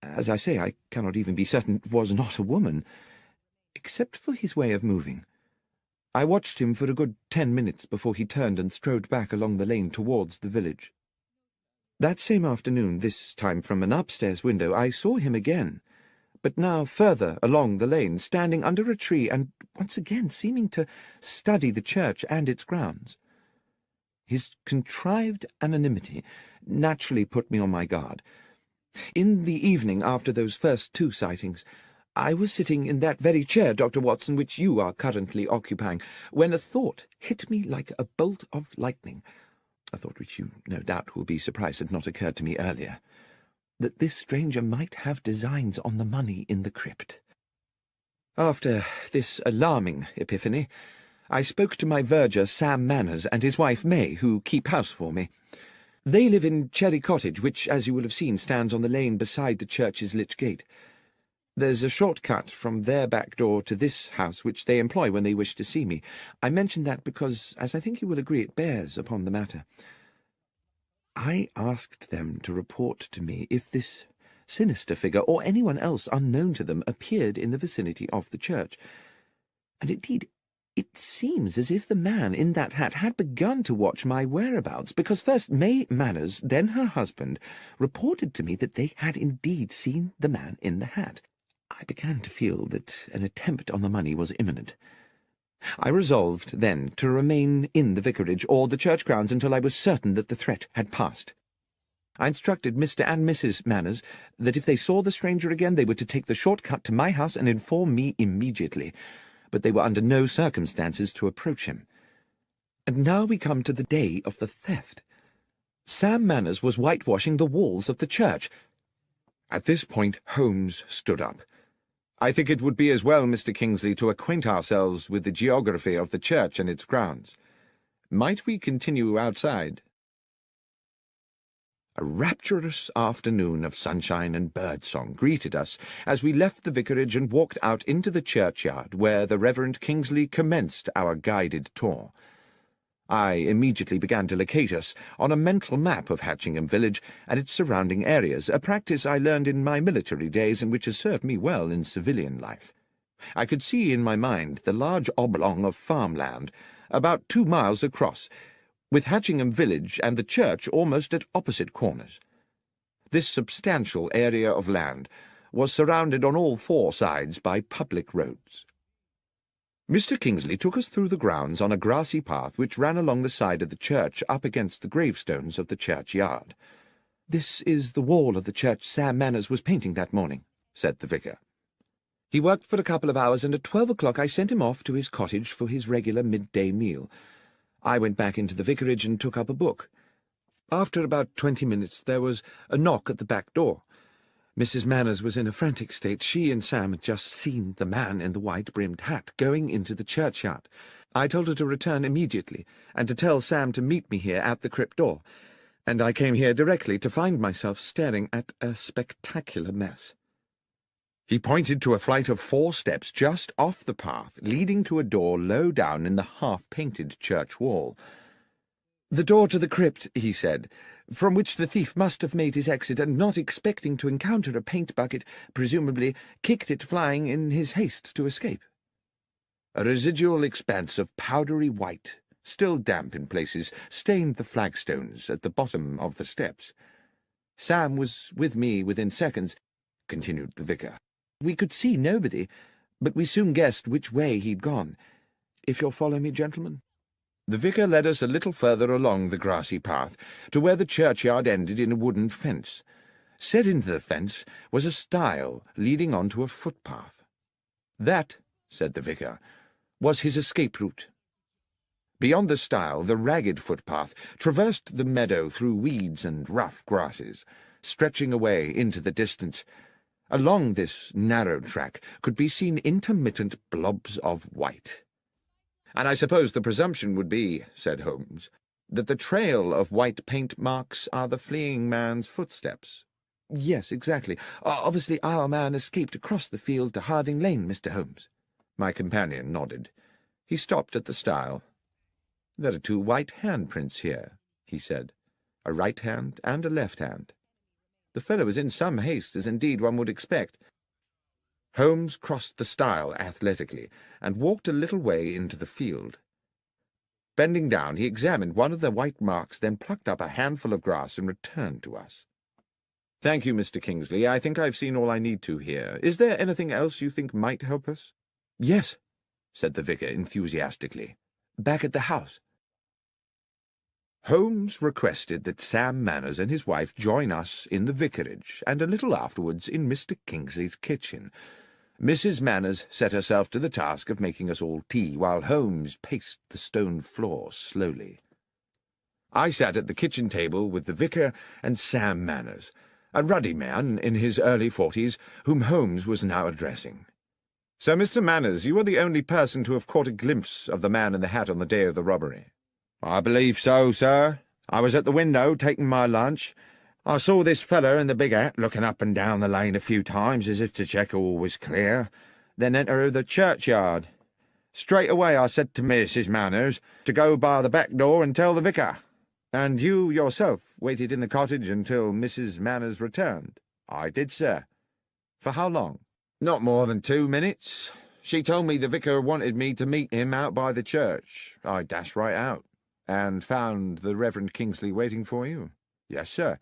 As I say, I cannot even be certain it was not a woman, except for his way of moving. I watched him for a good 10 minutes before he turned and strode back along the lane towards the village. That same afternoon, this time from an upstairs window, I saw him again, but now further along the lane, standing under a tree and once again seeming to study the church and its grounds. His contrived anonymity naturally put me on my guard. In the evening after those first 2 sightings, I was sitting in that very chair, Dr. Watson, which you are currently occupying, when a thought hit me like a bolt of lightning, a thought which you no doubt will be surprised had not occurred to me earlier, that this stranger might have designs on the money in the crypt. After this alarming epiphany, I spoke to my verger, Sam Manners, and his wife, May, who keep house for me. They live in Cherry Cottage, which, as you will have seen, stands on the lane beside the church's lich gate. There's a short cut from their back door to this house, which they employ when they wish to see me. I mention that because, as I think you will agree, it bears upon the matter. I asked them to report to me if this sinister figure, or anyone else unknown to them, appeared in the vicinity of the church. And indeed, it seems as if the man in that hat had begun to watch my whereabouts, because first May Manners, then her husband, reported to me that they had indeed seen the man in the hat. I began to feel that an attempt on the money was imminent. I resolved, then, to remain in the vicarage or the church grounds until I was certain that the threat had passed. I instructed Mr. and Mrs. Manners that if they saw the stranger again they were to take the short cut to my house and inform me immediately, but they were under no circumstances to approach him. And now we come to the day of the theft. Sam Manners was whitewashing the walls of the church. At this point Holmes stood up. "I think it would be as well, Mr. Kingsley, to acquaint ourselves with the geography of the church and its grounds. Might we continue outside?" A rapturous afternoon of sunshine and birdsong greeted us as we left the vicarage and walked out into the churchyard, where the Reverend Kingsley commenced our guided tour. I immediately began to locate us on a mental map of Hatchingham village and its surrounding areas, a practice I learned in my military days and which has served me well in civilian life. I could see in my mind the large oblong of farmland, about 2 miles across, with Hatchingham village and the church almost at opposite corners. This substantial area of land was surrounded on all 4 sides by public roads. Mr. Kingsley took us through the grounds on a grassy path which ran along the side of the church up against the gravestones of the churchyard. "This is the wall of the church Sam Manners was painting that morning," said the vicar. "He worked for a couple of hours, and at 12 o'clock I sent him off to his cottage for his regular midday meal. I went back into the vicarage and took up a book. After about 20 minutes there was a knock at the back door. Mrs. Manners was in a frantic state. She and Sam had just seen the man in the white-brimmed hat going into the churchyard. I told her to return immediately, and to tell Sam to meet me here at the crypt door, and I came here directly to find myself staring at a spectacular mess." He pointed to a flight of 4 steps just off the path, leading to a door low down in the half-painted church wall. "The door to the crypt," he said, "from which the thief must have made his exit, and not expecting to encounter a paint bucket, presumably kicked it flying in his haste to escape." A residual expanse of powdery white, still damp in places, stained the flagstones at the bottom of the steps. "Sam was with me within seconds," continued the vicar. "We could see nobody, but we soon guessed which way he'd gone. If you'll follow me, gentlemen." The vicar led us a little further along the grassy path, to where the churchyard ended in a wooden fence. Set into the fence was a stile leading on to a footpath. "That," said the vicar, "was his escape route." Beyond the stile, the ragged footpath traversed the meadow through weeds and rough grasses, stretching away into the distance. Along this narrow track could be seen intermittent blobs of white. "And I suppose the presumption would be," said Holmes, "that the trail of white paint marks are the fleeing man's footsteps." "Yes, exactly. Obviously our man escaped across the field to Harding Lane, Mr. Holmes." My companion nodded. He stopped at the stile. "There are 2 white handprints here," he said, "a right hand and a left hand. The fellow was in some haste, as indeed one would expect." Holmes crossed the stile athletically and walked a little way into the field. Bending down, he examined one of the white marks, then plucked up a handful of grass and returned to us. "Thank you, Mr. Kingsley. I think I've seen all I need to here. Is there anything else you think might help us?" "Yes," said the vicar enthusiastically. "Back at the house." Holmes requested that Sam Manners and his wife join us in the vicarage, and a little afterwards in Mr. Kingsley's kitchen. Mrs. Manners set herself to the task of making us all tea, while Holmes paced the stone floor slowly. I sat at the kitchen table with the vicar and Sam Manners, a ruddy man in his early 40s, whom Holmes was now addressing. "So, Mr. Manners, you are the only person to have caught a glimpse of the man in the hat on the day of the robbery?" "I believe so, sir. I was at the window taking my lunch. I saw this feller in the big hat looking up and down the lane a few times as if to check all was clear, then enter the churchyard. Straight away I said to Mrs. Manners to go by the back door and tell the vicar." "And you yourself waited in the cottage until Mrs. Manners returned?" "I did, sir." "For how long?" "Not more than 2 minutes. She told me the vicar wanted me to meet him out by the church. I dashed right out." "And found the Reverend Kingsley waiting for you?" "Yes, sir,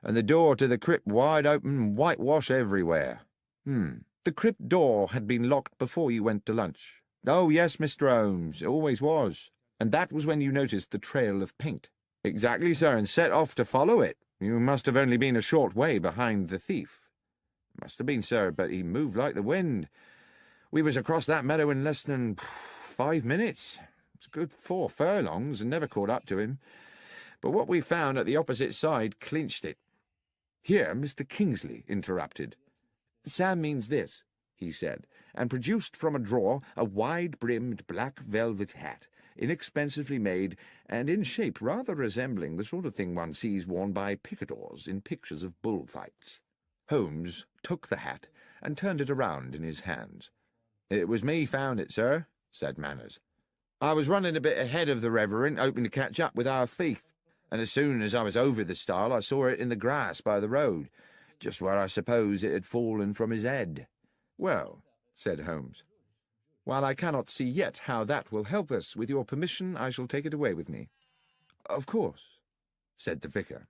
and the door to the crypt wide open, whitewash everywhere." "The crypt door had been locked before you went to lunch?" "Oh, yes, Mr. Holmes, it always was." "And that was when you noticed the trail of paint?" "Exactly, sir, and set off to follow it. You must have only been a short way behind the thief." "Must have been, sir, but he moved like the wind. We was across that meadow in less than 5 minutes. It was a good 4 furlongs, and never caught up to him. But what we found at the opposite side clinched it." Here Mr. Kingsley interrupted. "Sam means this," he said, and produced from a drawer a wide-brimmed black velvet hat, inexpensively made, and in shape rather resembling the sort of thing one sees worn by picadors in pictures of bullfights. Holmes took the hat and turned it around in his hands. "It was me found it, sir," said Manners. I was running a bit ahead of the Reverend, hoping to catch up with our thief, and as soon as I was over the stile, I saw it in the grass by the road, just where I suppose it had fallen from his head." "Well," said Holmes, "while I cannot see yet how that will help us, with your permission I shall take it away with me." "Of course," said the vicar.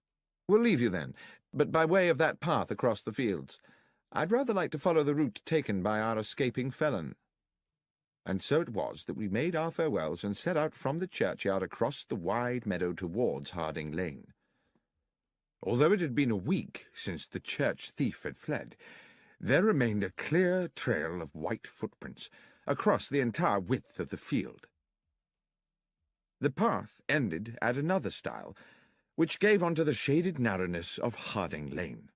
"We'll leave you then, but by way of that path across the fields. I'd rather like to follow the route taken by our escaping felon." And so it was that we made our farewells and set out from the churchyard across the wide meadow towards Harding Lane. Although it had been a week since the church thief had fled, there remained a clear trail of white footprints across the entire width of the field. The path ended at another stile, which gave onto the shaded narrowness of Harding Lane.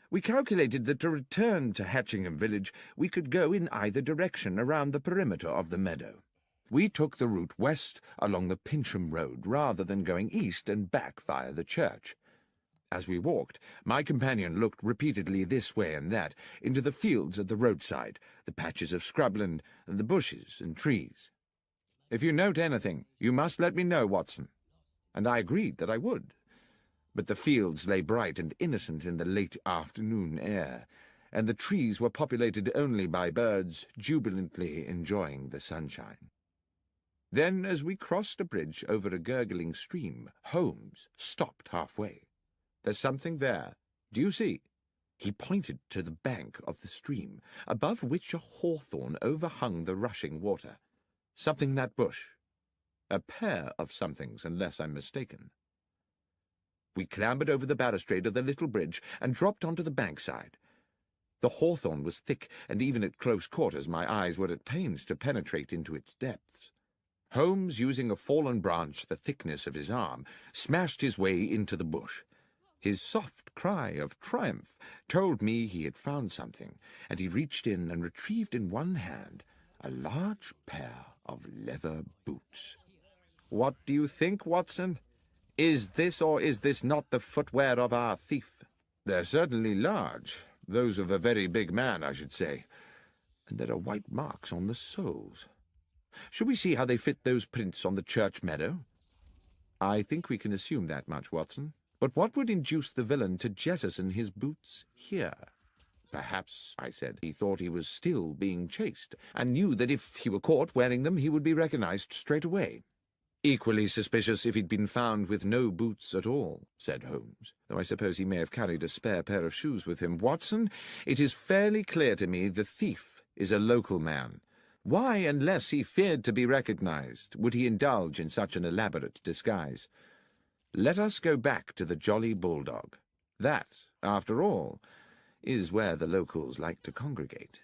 We calculated that to return to Hatchingham village we could go in either direction around the perimeter of the meadow. We took the route west along the Pincham Road rather than going east and back via the church. As we walked, my companion looked repeatedly this way and that, into the fields at the roadside, the patches of scrubland, and the bushes and trees. "If you note anything, you must let me know, Watson." And I agreed that I would. But the fields lay bright and innocent in the late afternoon air, and the trees were populated only by birds jubilantly enjoying the sunshine. Then, as we crossed a bridge over a gurgling stream, Holmes stopped halfway. "There's something there. Do you see?" He pointed to the bank of the stream, above which a hawthorn overhung the rushing water. "Something in that bush. A pair of somethings, unless I'm mistaken." We clambered over the balustrade of the little bridge and dropped onto the bankside. The hawthorn was thick, and even at close quarters my eyes were at pains to penetrate into its depths. Holmes, using a fallen branch the thickness of his arm, smashed his way into the bush. His soft cry of triumph told me he had found something, and he reached in and retrieved in one hand a large pair of leather boots. "What do you think, Watson? Is this or is this not the footwear of our thief?" "They're certainly large, those of a very big man, I should say, and there are white marks on the soles. Shall we see how they fit those prints on the church meadow?" "I think we can assume that much, Watson. But what would induce the villain to jettison his boots here?" "Perhaps," I said, "he thought he was still being chased, and knew that if he were caught wearing them he would be recognized straight away." "Equally suspicious if he'd been found with no boots at all," said Holmes, "though I suppose he may have carried a spare pair of shoes with him. Watson, it is fairly clear to me the thief is a local man. Why, unless he feared to be recognized, would he indulge in such an elaborate disguise? Let us go back to the Jolly Bulldog. That, after all, is where the locals like to congregate."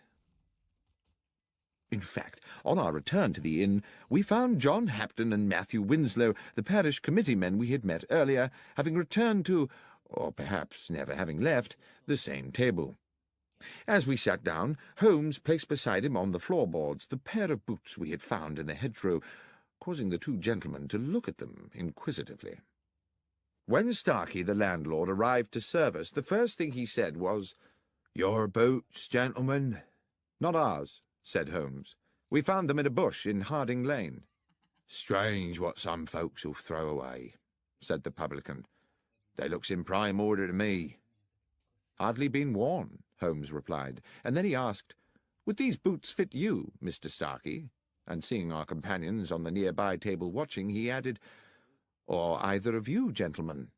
In fact, on our return to the inn, we found John Hapton and Matthew Winslow, the parish committee men we had met earlier, having returned to, or perhaps never having left, the same table. As we sat down, Holmes placed beside him on the floorboards the pair of boots we had found in the hedgerow, causing the two gentlemen to look at them inquisitively. When Starkey, the landlord, arrived to serve us, the first thing he said was, "Your boots, gentlemen?" "Not ours," said Holmes. "We found them in a bush in Harding Lane." "Strange what some folks'll throw away," said the publican. "They looks in prime order to me." "Hardly been worn," Holmes replied, and then he asked, "Would these boots fit you, Mr. Starkey?" And seeing our companions on the nearby table watching, he added, "Or either of you, gentlemen?"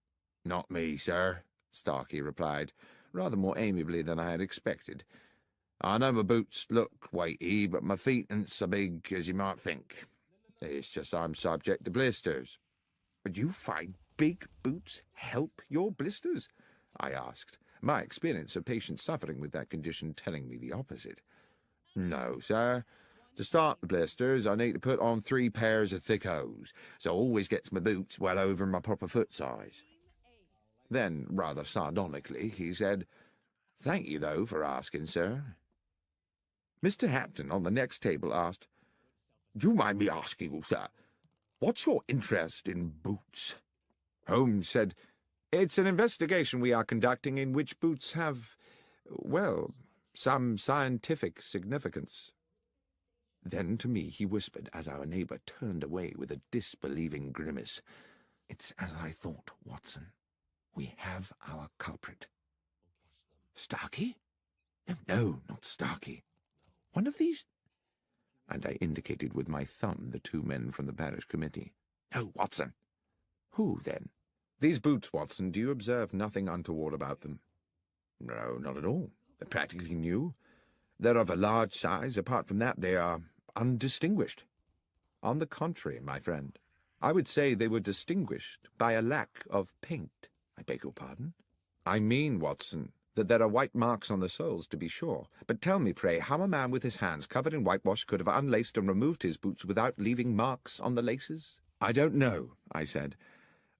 "Not me, sir," Starkey replied, rather more amiably than I had expected. "I know my boots look weighty, but my feet ain't so big as you might think. It's just I'm subject to blisters." "But you find big boots help your blisters?" I asked, my experience of patients suffering with that condition telling me the opposite. "No, sir. To start the blisters, I need to put on 3 pairs of thick hose, so I always gets my boots well over my proper foot size." Then, rather sardonically, he said, "Thank you, though, for asking, sir." Mr. Hapton, on the next table, asked, "Do you mind me asking, sir, what's your interest in boots?" Holmes said, "It's an investigation we are conducting in which boots have, well, some scientific significance." Then to me he whispered, as our neighbour turned away with a disbelieving grimace, "It's as I thought, Watson. We have our culprit." "Starkey? No, not Starkey. One of these—" and I indicated with my thumb the two men from the parish committee. "No, Watson." "Who, then?" "These boots, Watson. Do you observe nothing untoward about them?" "No, not at all. They're practically new. They're of a large size. Apart from that, they are undistinguished." "On the contrary, my friend, I would say they were distinguished by a lack of paint." "I beg your pardon?" "I mean, Watson, that there are white marks on the soles, to be sure. But tell me, pray, how a man with his hands covered in whitewash could have unlaced and removed his boots without leaving marks on the laces?" "I don't know," I said,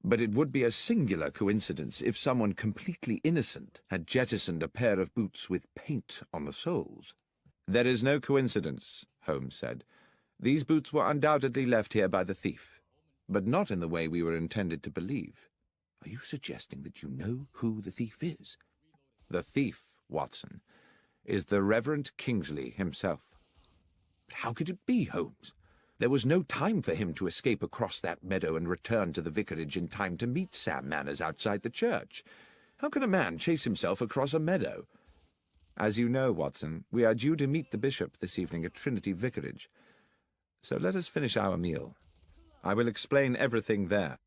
"but it would be a singular coincidence if someone completely innocent had jettisoned a pair of boots with paint on the soles." "There is no coincidence," Holmes said. "These boots were undoubtedly left here by the thief, but not in the way we were intended to believe." "Are you suggesting that you know who the thief is?" "The thief, Watson, is the Reverend Kingsley himself." "But how could it be, Holmes? There was no time for him to escape across that meadow and return to the vicarage in time to meet Sam Manners outside the church. How can a man chase himself across a meadow?" "As you know, Watson, we are due to meet the bishop this evening at Trinity Vicarage. So let us finish our meal. I will explain everything there."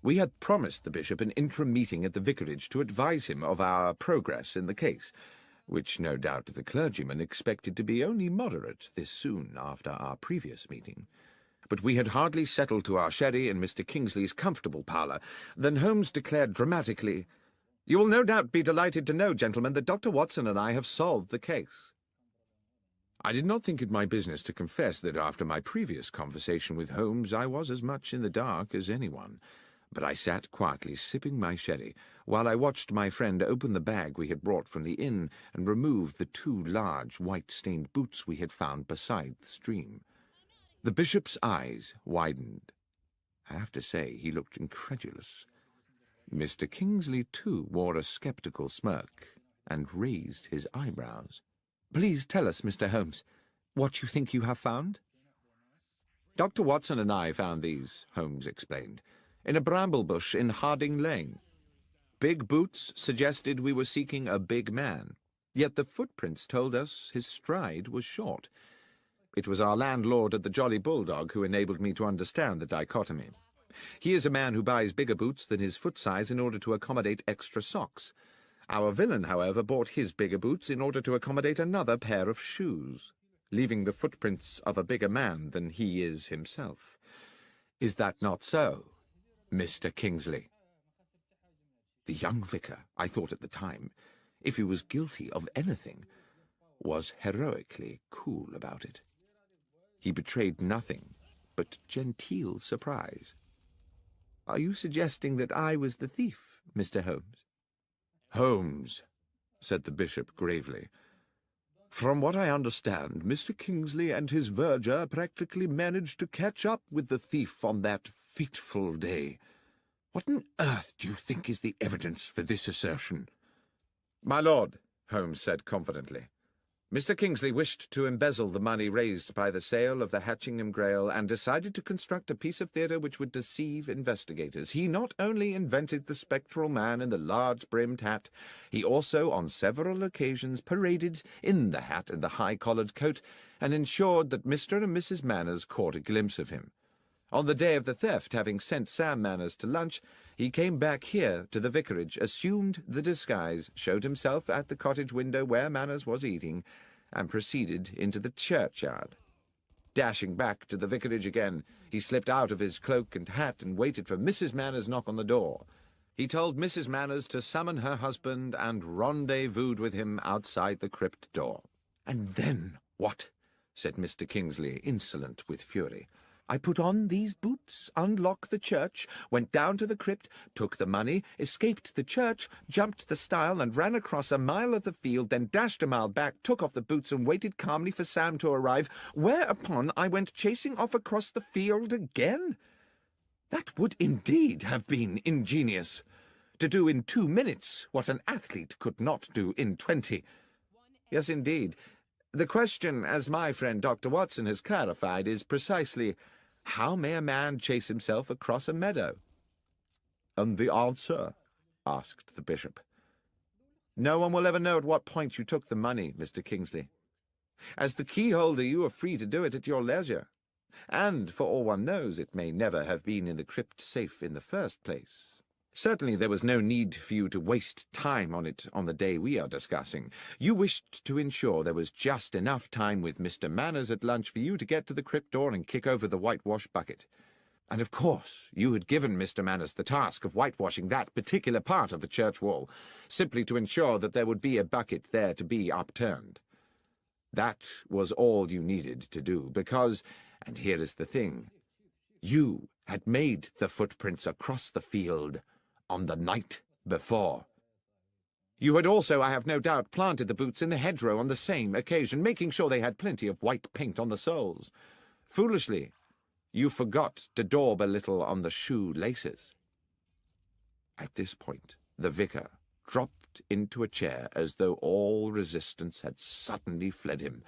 We had promised the bishop an interim meeting at the vicarage to advise him of our progress in the case, which no doubt the clergyman expected to be only moderate this soon after our previous meeting. But we had hardly settled to our sherry in Mr. Kingsley's comfortable parlour than Holmes declared dramatically, "You will no doubt be delighted to know, gentlemen, that Dr. Watson and I have solved the case." I did not think it my business to confess that after my previous conversation with Holmes I was as much in the dark as anyone, but I sat quietly sipping my sherry while I watched my friend open the bag we had brought from the inn and remove the two large white-stained boots we had found beside the stream. The bishop's eyes widened. I have to say he looked incredulous. Mr. Kingsley, too, wore a sceptical smirk and raised his eyebrows. "Please tell us, Mr. Holmes, what you think you have found?" "Dr. Watson and I found these," Holmes explained, "in a bramble bush in Harding Lane. Big boots suggested we were seeking a big man, yet the footprints told us his stride was short. It was our landlord at the Jolly Bulldog who enabled me to understand the dichotomy. He is a man who buys bigger boots than his foot size in order to accommodate extra socks. Our villain, however, bought his bigger boots in order to accommodate another pair of shoes, leaving the footprints of a bigger man than he is himself. Is that not so, Mr. Kingsley?" The young vicar, I thought at the time, if he was guilty of anything, was heroically cool about it. He betrayed nothing but genteel surprise. "Are you suggesting that I was the thief, Mr. Holmes?" "Holmes," said the bishop gravely, "from what I understand, Mr. Kingsley and his verger practically managed to catch up with the thief on that fateful day. What on earth do you think is the evidence for this assertion?" "My lord," Holmes said confidently, "Mr. Kingsley wished to embezzle the money raised by the sale of the Hatchingham Grail and decided to construct a piece of theatre which would deceive investigators. He not only invented the spectral man in the large-brimmed hat, he also on several occasions paraded in the hat and the high-collared coat and ensured that Mr. and Mrs. Manners caught a glimpse of him. On the day of the theft, having sent Sam Manners to lunch, he came back here to the vicarage, assumed the disguise, showed himself at the cottage window where Manners was eating, and proceeded into the churchyard. Dashing back to the vicarage again, he slipped out of his cloak and hat and waited for Mrs. Manners' knock on the door. He told Mrs. Manners to summon her husband and rendezvoused with him outside the crypt door." "And then what?" said Mr. Kingsley, insolent with fury. "I put on these boots, unlocked the church, went down to the crypt, took the money, escaped the church, jumped the stile and ran across a mile of the field, then dashed a mile back, took off the boots and waited calmly for Sam to arrive, whereupon I went chasing off across the field again? That would indeed have been ingenious. To do in 2 minutes what an athlete could not do in 20. Yes, indeed. The question, as my friend Dr. Watson has clarified, is precisely, how may a man chase himself across a meadow? And the answer? Asked the bishop. No one will ever know at what point you took the money, Mr. Kingsley. As the keyholder, you are free to do it at your leisure. And, for all one knows, it may never have been in the crypt safe in the first place. Certainly there was no need for you to waste time on it on the day we are discussing. You wished to ensure there was just enough time with Mr. Manners at lunch for you to get to the crypt door and kick over the whitewash bucket. And of course, you had given Mr. Manners the task of whitewashing that particular part of the church wall, simply to ensure that there would be a bucket there to be upturned. That was all you needed to do, because, and here is the thing, you had made the footprints across the field on the night before. You had also, I have no doubt, planted the boots in the hedgerow on the same occasion, making sure they had plenty of white paint on the soles. Foolishly, you forgot to daub a little on the shoe laces. At this point, the vicar dropped into a chair as though all resistance had suddenly fled him,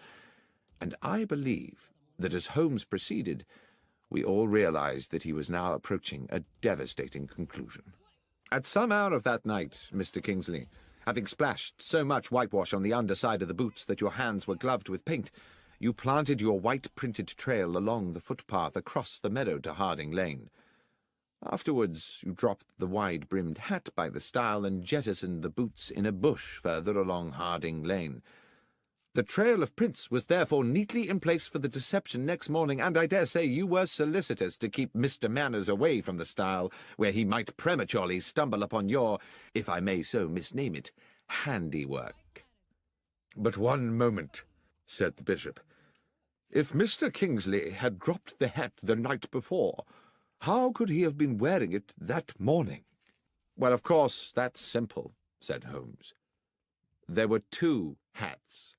and I believe that as Holmes proceeded, we all realized that he was now approaching a devastating conclusion. At some hour of that night, Mr. Kingsley, having splashed so much whitewash on the underside of the boots that your hands were gloved with paint, you planted your white-printed trail along the footpath across the meadow to Harding Lane. Afterwards, you dropped the wide-brimmed hat by the stile and jettisoned the boots in a bush further along Harding Lane. The trail of prints was therefore neatly in place for the deception next morning, and I dare say you were solicitous to keep Mr. Manners away from the stile, where he might prematurely stumble upon your, if I may so misname it, handiwork. But one moment, said the bishop. If Mr. Kingsley had dropped the hat the night before, how could he have been wearing it that morning? Well, of course, that's simple, said Holmes. There were two hats.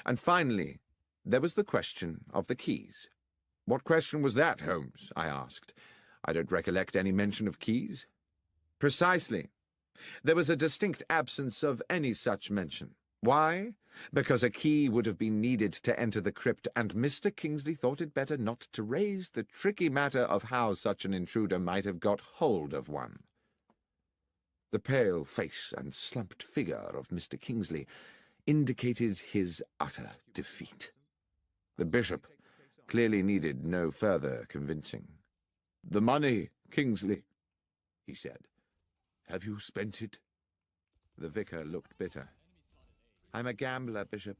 And finally, there was the question of the keys. What question was that, Holmes? I asked. I don't recollect any mention of keys. Precisely. There was a distinct absence of any such mention. Why? Because a key would have been needed to enter the crypt, and Mr. Kingsley thought it better not to raise the tricky matter of how such an intruder might have got hold of one. The pale face and slumped figure of Mr. Kingsley indicated his utter defeat. The bishop clearly needed no further convincing. "The money, Kingsley," he said. "Have you spent it?" The vicar looked bitter. "I'm a gambler, Bishop.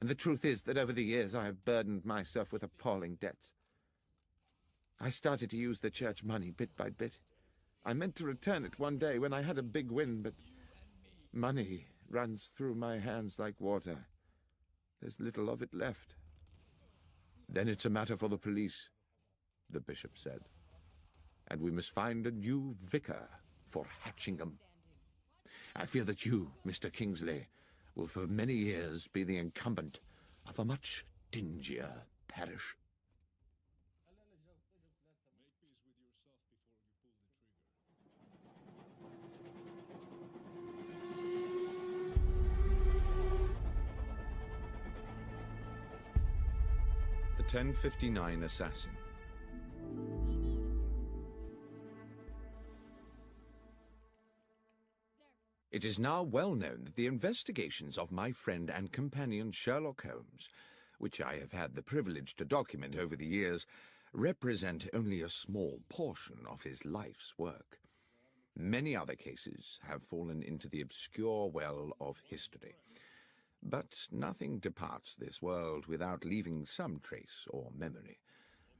And the truth is that over the years I have burdened myself with appalling debts. I started to use the church money bit by bit. I meant to return it one day when I had a big win, but money runs through my hands like water. There's little of it left." "Then it's a matter for the police," the bishop said. "And we must find a new vicar for Hatchingham. I fear that you, Mr. Kingsley, will for many years be the incumbent of a much dingier parish." The 1059 Assassin. It is now well known that the investigations of my friend and companion Sherlock Holmes, which I have had the privilege to document over the years, represent only a small portion of his life's work. Many other cases have fallen into the obscure well of history. But nothing departs this world without leaving some trace or memory,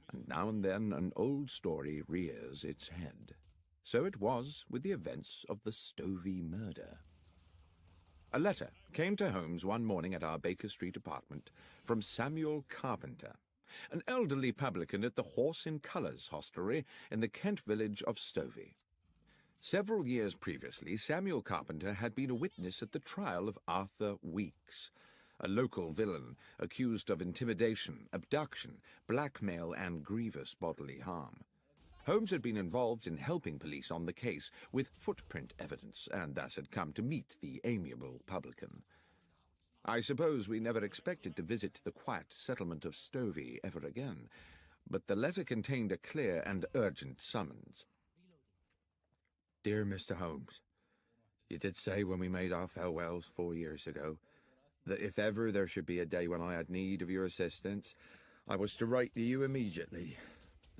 and now and then an old story rears its head. So it was with the events of the Stovey murder. A letter came to Holmes one morning at our Baker Street apartment from Samuel Carpenter, an elderly publican at the Horse in Colours hostelry in the Kent village of Stovey. Several years previously, Samuel Carpenter had been a witness at the trial of Arthur Weeks, a local villain accused of intimidation, abduction, blackmail, and grievous bodily harm. Holmes had been involved in helping police on the case with footprint evidence, and thus had come to meet the amiable publican. I suppose we never expected to visit the quiet settlement of Stovey ever again, but the letter contained a clear and urgent summons. Dear Mr. Holmes, you did say when we made our farewells 4 years ago that if ever there should be a day when I had need of your assistance, I was to write to you immediately.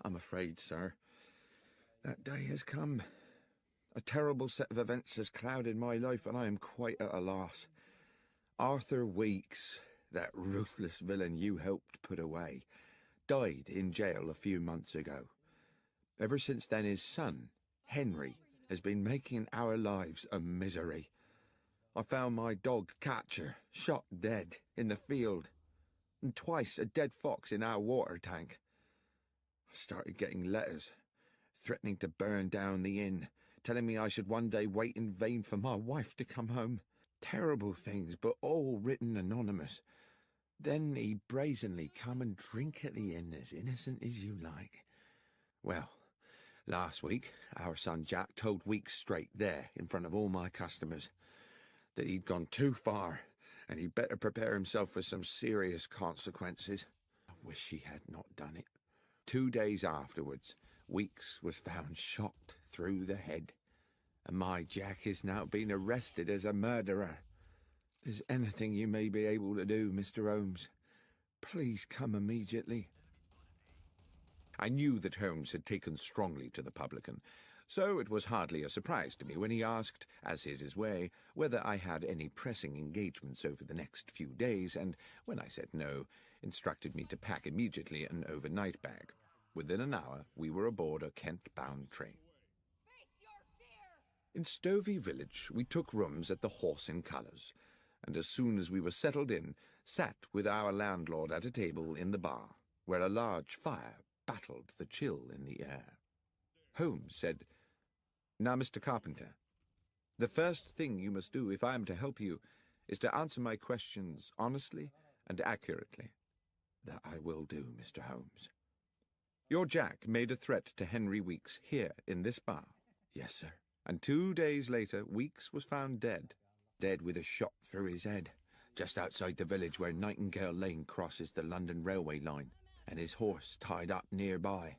I'm afraid, sir, that day has come. A terrible set of events has clouded my life, and I am quite at a loss. Arthur Weeks, that ruthless villain you helped put away, died in jail a few months ago. Ever since then, his son, Henry, has been making our lives a misery. I found my dog, Catcher, shot dead in the field, and twice a dead fox in our water tank. I started getting letters, threatening to burn down the inn, telling me I should one day wait in vain for my wife to come home. Terrible things, but all written anonymous. Then he brazenly come and drink at the inn as innocent as you like. Well, last week, our son Jack told Weeks straight there, in front of all my customers, that he'd gone too far, and he'd better prepare himself for some serious consequences. I wish he had not done it. 2 days afterwards, Weeks was found shot through the head, and my Jack is now being arrested as a murderer. If there's anything you may be able to do, Mr. Holmes, please come immediately. I knew that Holmes had taken strongly to the publican, so it was hardly a surprise to me when he asked, as is his way, whether I had any pressing engagements over the next few days, and, when I said no, instructed me to pack immediately an overnight bag. Within an hour, we were aboard a Kent-bound train. In Stovey village, we took rooms at the Horse and Colours, and as soon as we were settled in, sat with our landlord at a table in the bar, where a large fire battled the chill in the air. Holmes said, "Now, Mr. Carpenter, the first thing you must do, if I am to help you, is to answer my questions honestly and accurately." "That I will do, Mr. Holmes." "Your Jack made a threat to Henry Weeks here in this bar?" "Yes, sir." "And 2 days later, Weeks was found dead with a shot through his head, just outside the village where Nightingale Lane crosses the London railway line, and his horse tied up nearby."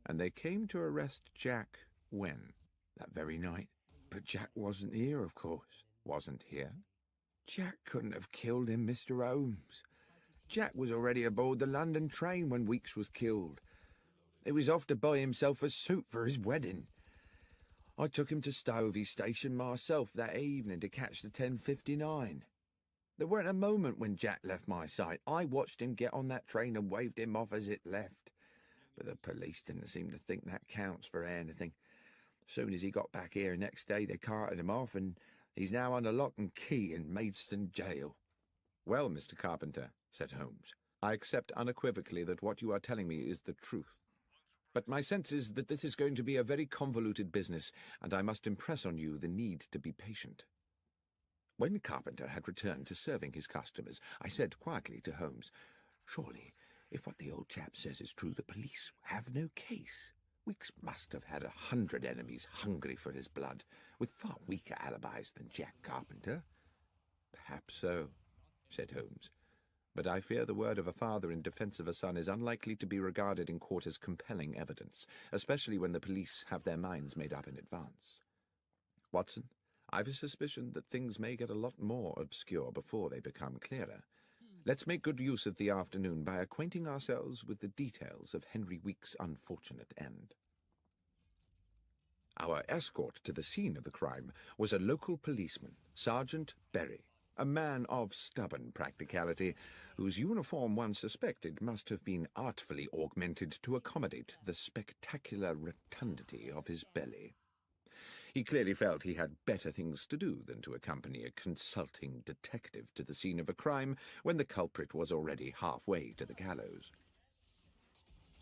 "And they came to arrest Jack when?" "That very night. But Jack wasn't here, of course." "Wasn't here?" "Jack couldn't have killed him, Mr. Holmes. Jack was already aboard the London train when Weeks was killed. He was off to buy himself a suit for his wedding. I took him to Stovey Station myself that evening to catch the 10:59. There weren't a moment when Jack left my sight. I watched him get on that train and waved him off as it left. But the police didn't seem to think that counts for anything. Soon as he got back here next day, they carted him off, and he's now under lock and key in Maidstone jail." "Well, Mr. Carpenter," said Holmes, "I accept unequivocally that what you are telling me is the truth. But my sense is that this is going to be a very convoluted business, and I must impress on you the need to be patient." When Carpenter had returned to serving his customers, I said quietly to Holmes, "Surely, if what the old chap says is true, the police have no case. Weeks must have had 100 enemies hungry for his blood, with far weaker alibis than Jack Carpenter." "Perhaps so," said Holmes, "but I fear the word of a father in defence of a son is unlikely to be regarded in court as compelling evidence, especially when the police have their minds made up in advance. Watson, I've a suspicion that things may get a lot more obscure before they become clearer. Let's make good use of the afternoon by acquainting ourselves with the details of Henry Weeks' unfortunate end." Our escort to the scene of the crime was a local policeman, Sergeant Berry, a man of stubborn practicality, whose uniform one suspected must have been artfully augmented to accommodate the spectacular rotundity of his belly. He clearly felt he had better things to do than to accompany a consulting detective to the scene of a crime when the culprit was already halfway to the gallows.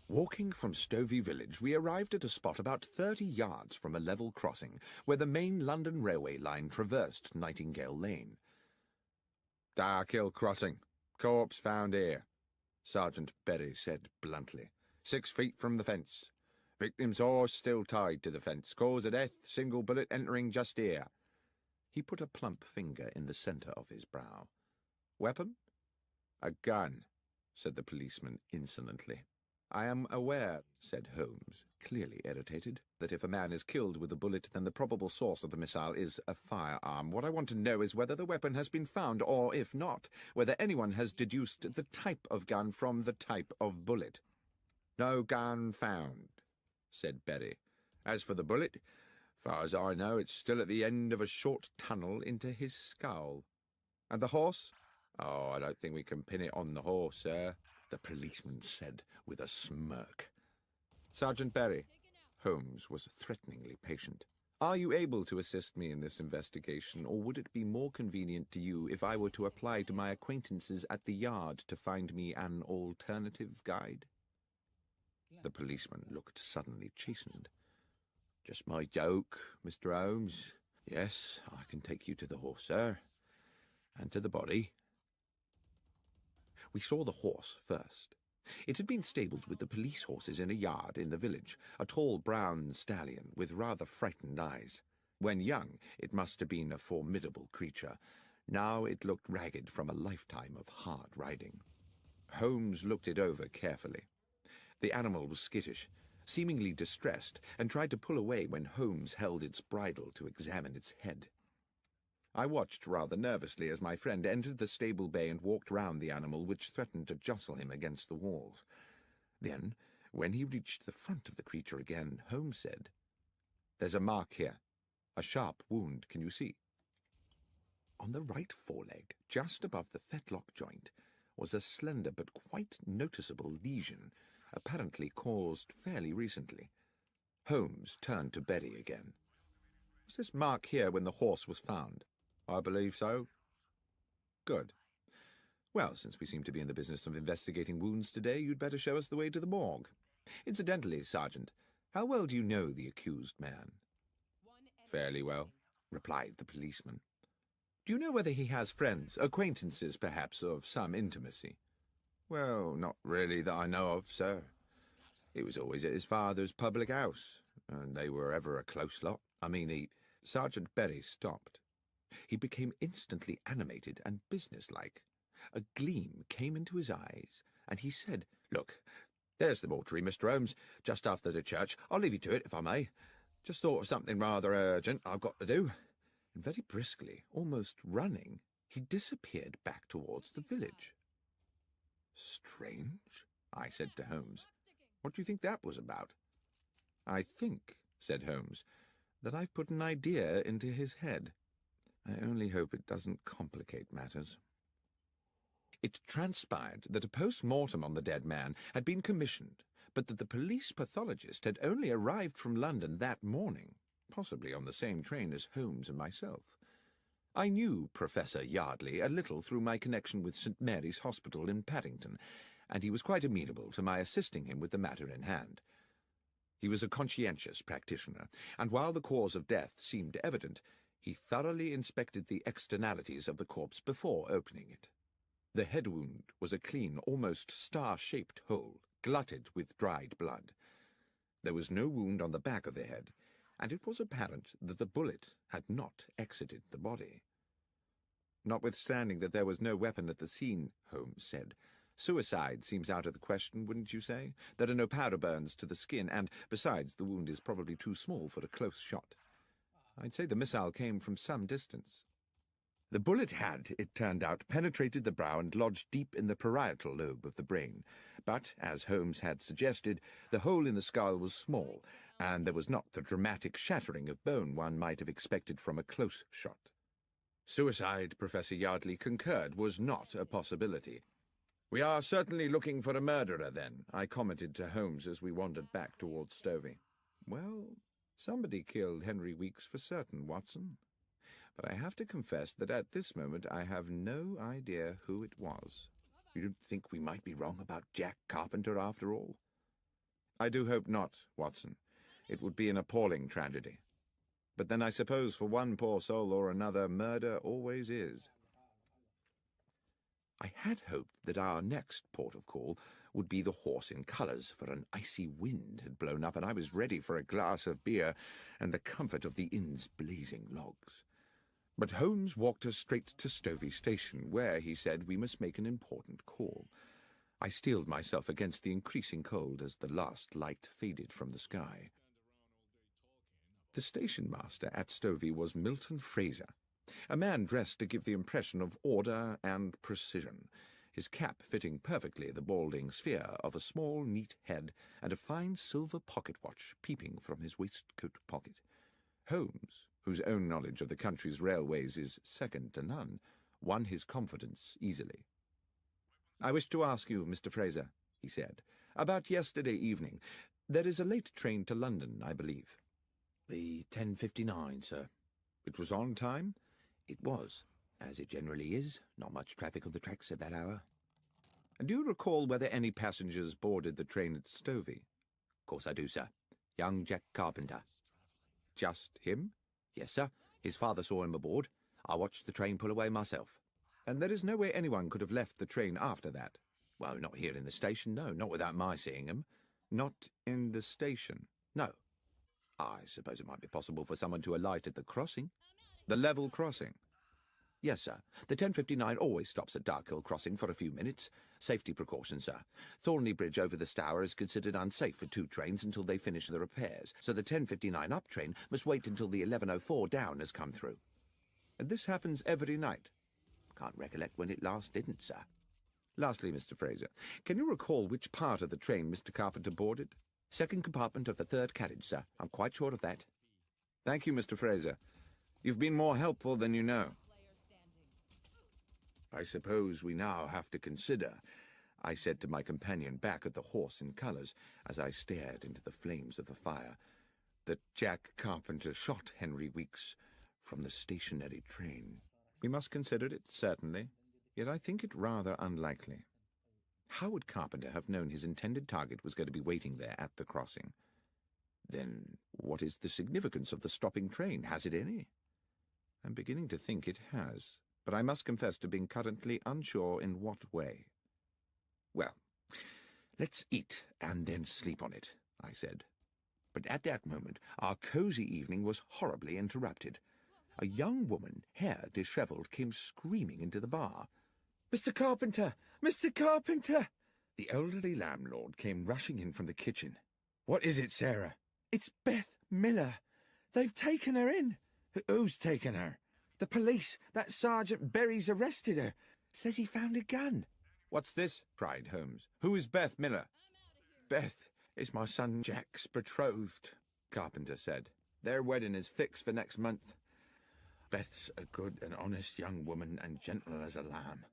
Walking from Stovey village, we arrived at a spot about 30 yards from a level crossing where the main London railway line traversed Nightingale Lane. "Darkhill Crossing. Corpse found here," Sergeant Berry said bluntly. 6 feet from the fence. Victim's horse still tied to the fence. Cause of death, single bullet entering just here." He put a plump finger in the centre of his brow. Weapon? A gun, said the policeman insolently. I am aware, said Holmes, clearly irritated, that if a man is killed with a bullet, then the probable source of the missile is a firearm. What I want to know is whether the weapon has been found, or, if not, whether anyone has deduced the type of gun from the type of bullet. No gun found, said Berry. As for the bullet, far as I know, it's still at the end of a short tunnel into his skull. And the horse? Oh, I don't think we can pin it on the horse, sir, the policeman said with a smirk. Sergeant Berry, Holmes was threateningly patient. Are you able to assist me in this investigation, or would it be more convenient to you if I were to apply to my acquaintances at the yard to find me an alternative guide? The policeman looked suddenly chastened. Just my joke, Mr. Holmes. Yes, I can take you to the horse, sir, and to the body. We saw the horse first. It had been stabled with the police horses in a yard in the village, a tall brown stallion with rather frightened eyes. When young, it must have been a formidable creature. Now it looked ragged from a lifetime of hard riding. Holmes looked it over carefully. The animal was skittish, seemingly distressed, and tried to pull away when Holmes held its bridle to examine its head. I watched rather nervously as my friend entered the stable bay and walked round the animal, which threatened to jostle him against the walls. Then, when he reached the front of the creature again, Holmes said, "There's a mark here. A sharp wound, can you see?" On the right foreleg, just above the fetlock joint, was a slender but quite noticeable lesion, apparently caused fairly recently. Holmes turned to Berry again. "Was this mark here when the horse was found?" "I believe so." "Good. Well, since we seem to be in the business of investigating wounds today, you'd better show us the way to the morgue. Incidentally, Sergeant, how well do you know the accused man?" "Fairly well," replied the policeman. "Do you know whether he has friends, acquaintances, perhaps, of some intimacy?" "Well, not really that I know of, sir. He was always at his father's public house, and they were ever a close lot. Sergeant Berry stopped. He became instantly animated and businesslike. A gleam came into his eyes, and he said, "Look, there's the mortuary, Mr. Holmes, just after the church. I'll leave you to it, if I may. Just thought of something rather urgent I've got to do." And very briskly, almost running, he disappeared back towards the village. "Strange," I said to Holmes. "What do you think that was about?" "I think," said Holmes, "that I've put an idea into his head. I only hope it doesn't complicate matters." It transpired that a post-mortem on the dead man had been commissioned, but that the police pathologist had only arrived from London that morning, possibly on the same train as Holmes and myself. I knew Professor Yardley a little through my connection with St. Mary's Hospital in Paddington, and he was quite amenable to my assisting him with the matter in hand. He was a conscientious practitioner, and while the cause of death seemed evident, he thoroughly inspected the externalities of the corpse before opening it. The head wound was a clean, almost star-shaped hole, glutted with dried blood. There was no wound on the back of the head, and it was apparent that the bullet had not exited the body. "Notwithstanding that there was no weapon at the scene," Holmes said, "suicide seems out of the question, wouldn't you say? There are no powder burns to the skin, and, besides, the wound is probably too small for a close shot. I'd say the missile came from some distance." The bullet had, it turned out, penetrated the brow and lodged deep in the parietal lobe of the brain. But, as Holmes had suggested, the hole in the skull was small, and there was not the dramatic shattering of bone one might have expected from a close shot. Suicide, Professor Yardley concurred, was not a possibility. "We are certainly looking for a murderer, then," I commented to Holmes as we wandered back towards Stovey. "Well, somebody killed Henry Weeks for certain, Watson. But I have to confess that at this moment I have no idea who it was. You don't think we might be wrong about Jack Carpenter after all?" "I do hope not, Watson. It would be an appalling tragedy. But then I suppose for one poor soul or another, murder always is." I had hoped that our next port of call would be the Horse in Colours, for an icy wind had blown up, and I was ready for a glass of beer and the comfort of the inn's blazing logs. But Holmes walked us straight to Stovey Station, where, he said, we must make an important call. I steeled myself against the increasing cold as the last light faded from the sky. The station master at Stovey was Milton Fraser, a man dressed to give the impression of order and precision, his cap fitting perfectly the balding sphere of a small, neat head, and a fine silver pocket-watch peeping from his waistcoat pocket. Holmes, whose own knowledge of the country's railways is second to none, won his confidence easily. "I wish to ask you, Mr. Fraser," he said, "about yesterday evening. There is a late train to London, I believe." "The 10:59, sir." "It was on time?" "It was, as it generally is. Not much traffic on the tracks at that hour." "And do you recall whether any passengers boarded the train at Stovey?" "Of course I do, sir. Young Jack Carpenter." "Just him?" "Yes, sir. His father saw him aboard. I watched the train pull away myself." "And there is no way anyone could have left the train after that?" "Well, not here in the station, no. Not without my seeing him." "Not in the station?" "No. I suppose it might be possible for someone to alight at the crossing." "The level crossing?" "Yes, sir. The 10:59 always stops at Darkhill Crossing for a few minutes. Safety precaution, sir. Thornley Bridge over the Stour is considered unsafe for 2 trains until they finish the repairs, so the 10:59 up train must wait until the 11:04 down has come through." "And this happens every night?" "Can't recollect when it last didn't, sir." "Lastly, Mr. Fraser, can you recall which part of the train Mr. Carpenter boarded?" "Second compartment of the 3rd carriage, sir. I'm quite sure of that." "Thank you, Mr. Fraser. You've been more helpful than you know." "I suppose we now have to consider," I said to my companion back at the Horse in Colours, as I stared into the flames of the fire, "that Jack Carpenter shot Henry Weeks from the stationary train." "We must consider it, certainly. Yet I think it rather unlikely. How would Carpenter have known his intended target was going to be waiting there at the crossing? Then what is the significance of the stopping train? Has it any?" "I'm beginning to think it has, but I must confess to being currently unsure in what way." "Well, let's eat and then sleep on it," I said. But at that moment our cosy evening was horribly interrupted. A young woman, hair dishevelled, came screaming into the bar. "Mr. Carpenter! Mr. Carpenter!" The elderly landlord came rushing in from the kitchen. "What is it, Sarah?" "It's Beth Miller. They've taken her in." "Who's taken her?" "The police. That Sergeant Berry's arrested her. Says he found a gun." "What's this?" cried Holmes. "Who is Beth Miller?" "Beth is my son Jack's betrothed," Carpenter said. "Their wedding is fixed for next month. Beth's a good and honest young woman and gentle as a lamb.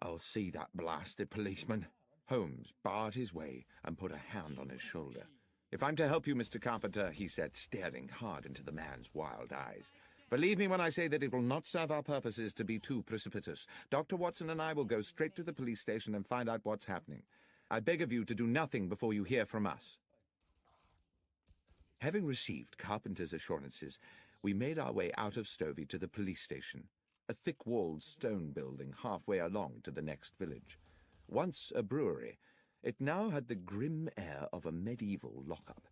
I'll see that blasted policeman." Holmes barred his way and put a hand on his shoulder. "If I'm to help you, Mr. Carpenter," he said, staring hard into the man's wild eyes, "believe me when I say that it will not serve our purposes to be too precipitous. Dr. Watson and I will go straight to the police station and find out what's happening. I beg of you to do nothing before you hear from us." Having received Carpenter's assurances, we made our way out of Stovey to the police station, a thick-walled stone building halfway along to the next village. Once a brewery, it now had the grim air of a medieval lock-up.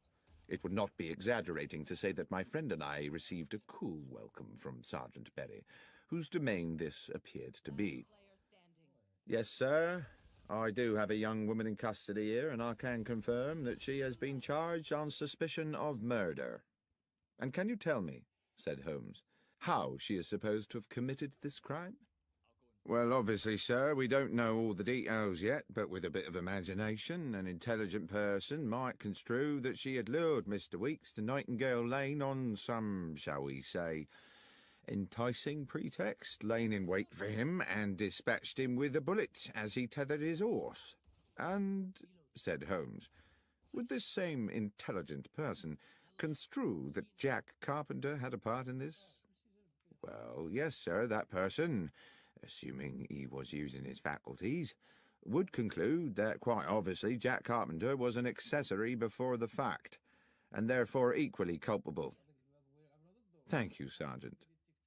It would not be exaggerating to say that my friend and I received a cool welcome from Sergeant Berry, whose domain this appeared to be. "Yes, sir. I do have a young woman in custody here, and I can confirm that she has been charged on suspicion of murder." "And can you tell me," said Holmes, "how she is supposed to have committed this crime?" "Well, obviously, sir, we don't know all the details yet, but with a bit of imagination, an intelligent person might construe that she had lured Mr. Weeks to Nightingale Lane on some, shall we say, enticing pretext, lain in wait for him, and dispatched him with a bullet as he tethered his horse." "And," said Holmes, "would this same intelligent person construe that Jack Carpenter had a part in this?" "Well, yes, sir, that person, assuming he was using his faculties, would conclude that quite obviously Jack Carpenter was an accessory before the fact, and therefore equally culpable." "Thank you, Sergeant,"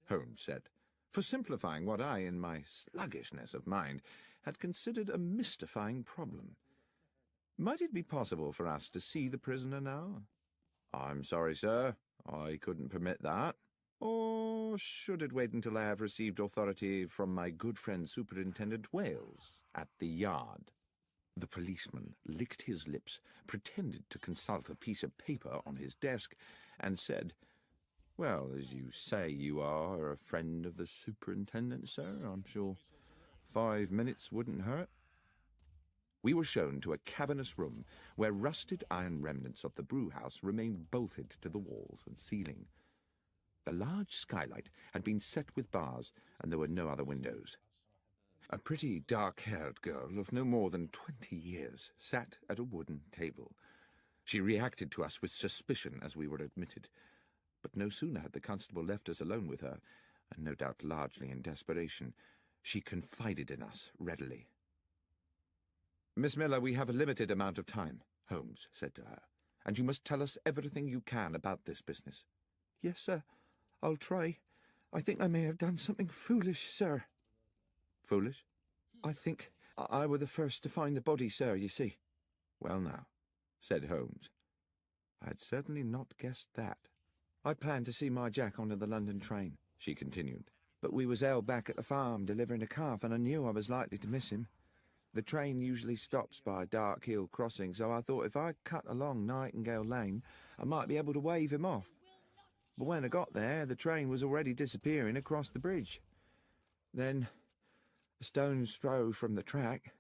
Holmes said, "for simplifying what I, in my sluggishness of mind, had considered a mystifying problem. Might it be possible for us to see the prisoner now?" "I'm sorry, sir. I couldn't permit that." Or should it wait until I have received authority from my good friend Superintendent Wales at the Yard? The policeman licked his lips, pretended to consult a piece of paper on his desk, and said, "Well, as you say you are a friend of the superintendent, sir, I'm sure 5 minutes wouldn't hurt." We were shown to a cavernous room where rusted iron remnants of the brewhouse remained bolted to the walls and ceiling. The large skylight had been set with bars, and there were no other windows. A pretty dark-haired girl of no more than 20 years sat at a wooden table. She reacted to us with suspicion as we were admitted, but no sooner had the constable left us alone with her, and no doubt largely in desperation, she confided in us readily. "Miss Miller, we have a limited amount of time," Holmes said to her, "and you must tell us everything you can about this business." "Yes, sir. I'll try. I think I may have done something foolish, sir." "Foolish?" "I think I were the first to find the body, sir, you see." "Well, now," said Holmes, "I'd certainly not guessed that." "I planned to see my Jack onto the London train," she continued, "but we was held back at the farm delivering a calf, and I knew I was likely to miss him. The train usually stops by Dark Hill Crossing, so I thought if I cut along Nightingale Lane, I might be able to wave him off. But when I got there, the train was already disappearing across the bridge. Then, a stone's throw from the track,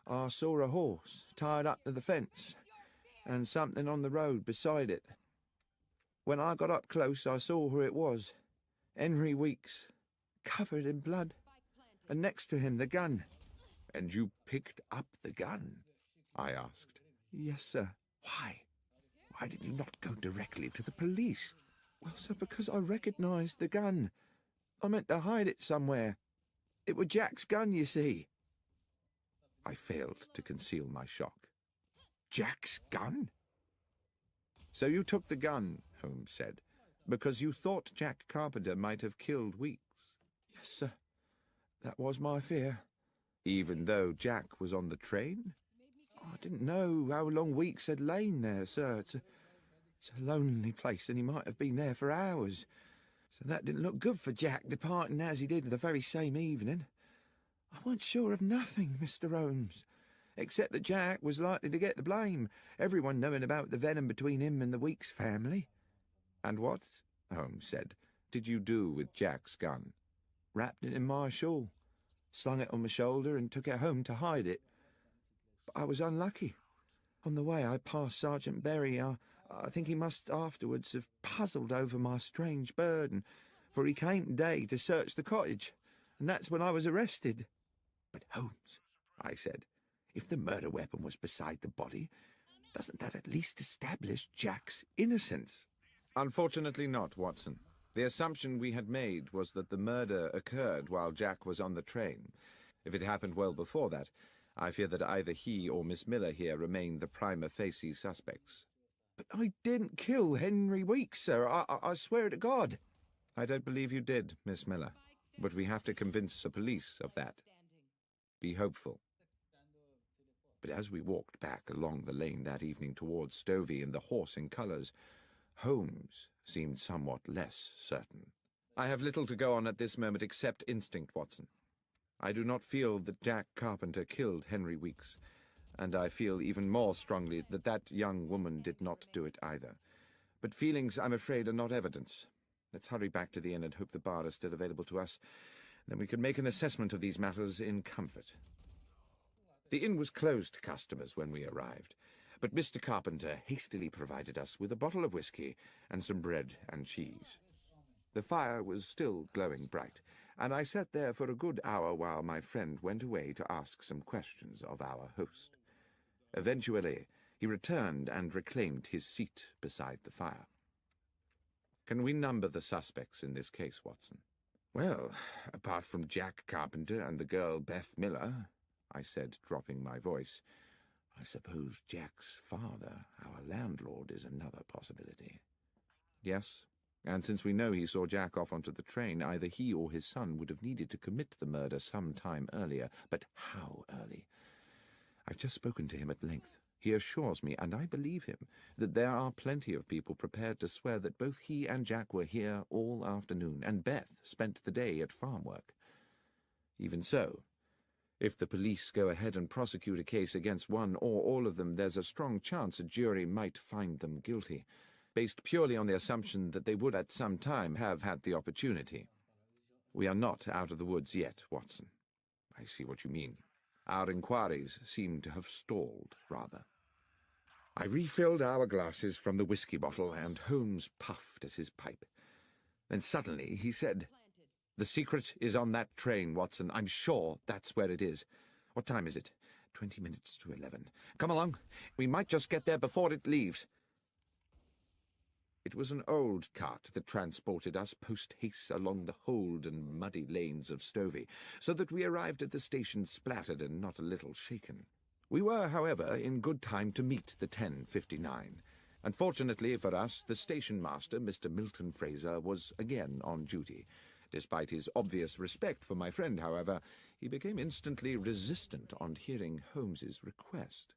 I saw a horse tied up to the fence, and something on the road beside it. When I got up close, I saw who it was. Henry Weeks, covered in blood, and next to him the gun." "And you picked up the gun?" I asked. "Yes, sir." "Why? Why did you not go directly to the police?" "Well, sir, because I recognised the gun. I meant to hide it somewhere. It was Jack's gun, you see." I failed to conceal my shock. "Jack's gun?" "So you took the gun," Holmes said, "because you thought Jack Carpenter might have killed Weeks?" "Yes, sir. That was my fear." "Even though Jack was on the train?" "I didn't know how long Weeks had lain there, sir. It's a lonely place, and he might have been there for hours. So that didn't look good for Jack, departing as he did the very same evening. I weren't sure of nothing, Mr. Holmes, except that Jack was likely to get the blame, everyone knowing about the venom between him and the Weeks family." "And what," Holmes said, "did you do with Jack's gun?" "Wrapped it in my shawl, slung it on my shoulder, and took it home to hide it. But I was unlucky. On the way I passed Sergeant Berry. I think he must afterwards have puzzled over my strange burden, for he came today to search the cottage, and that's when I was arrested." "But Holmes," I said, "if the murder weapon was beside the body, doesn't that at least establish Jack's innocence?" "Unfortunately not, Watson. The assumption we had made was that the murder occurred while Jack was on the train. If it happened well before that, I fear that either he or Miss Miller here remain the prima facie suspects." "But I didn't kill Henry Weeks, sir. I swear to God." "I don't believe you did, Miss Miller, but we have to convince the police of that. Be hopeful." But as we walked back along the lane that evening towards Stovey and the horse in colours, Holmes seemed somewhat less certain. "I have little to go on at this moment except instinct, Watson. I do not feel that Jack Carpenter killed Henry Weeks, and I feel even more strongly that that young woman did not do it either. But feelings, I'm afraid, are not evidence. Let's hurry back to the inn and hope the bar is still available to us. Then we can make an assessment of these matters in comfort." The inn was closed to customers when we arrived, but Mr. Carpenter hastily provided us with a bottle of whisky and some bread and cheese. The fire was still glowing bright, and I sat there for a good hour while my friend went away to ask some questions of our host. Eventually, he returned and reclaimed his seat beside the fire. "Can we number the suspects in this case, Watson?" "Well, apart from Jack Carpenter and the girl Beth Miller," I said, dropping my voice, "I suppose Jack's father, our landlord, is another possibility." "Yes, and since we know he saw Jack off onto the train, either he or his son would have needed to commit the murder some time earlier. But how early? I've just spoken to him at length. He assures me, and I believe him, that there are plenty of people prepared to swear that both he and Jack were here all afternoon, and Beth spent the day at farm work. Even so, if the police go ahead and prosecute a case against one or all of them, there's a strong chance a jury might find them guilty, based purely on the assumption that they would at some time have had the opportunity. We are not out of the woods yet, Watson. I see what you mean. Our inquiries seem to have stalled, rather. I refilled our glasses from the whiskey bottle, and Holmes puffed at his pipe. Then suddenly he said, "The secret is on that train, Watson. I'm sure that's where it is. What time is it? 20 minutes to 11. Come along. We might just get there before it leaves." It was an old cart that transported us post-haste along the hold and muddy lanes of Stovey, so that we arrived at the station splattered and not a little shaken. We were, however, in good time to meet the 10:59. Unfortunately for us, the station master, Mr. Milton Fraser, was again on duty. Despite his obvious respect for my friend, however, he became instantly resistant on hearing Holmes's request.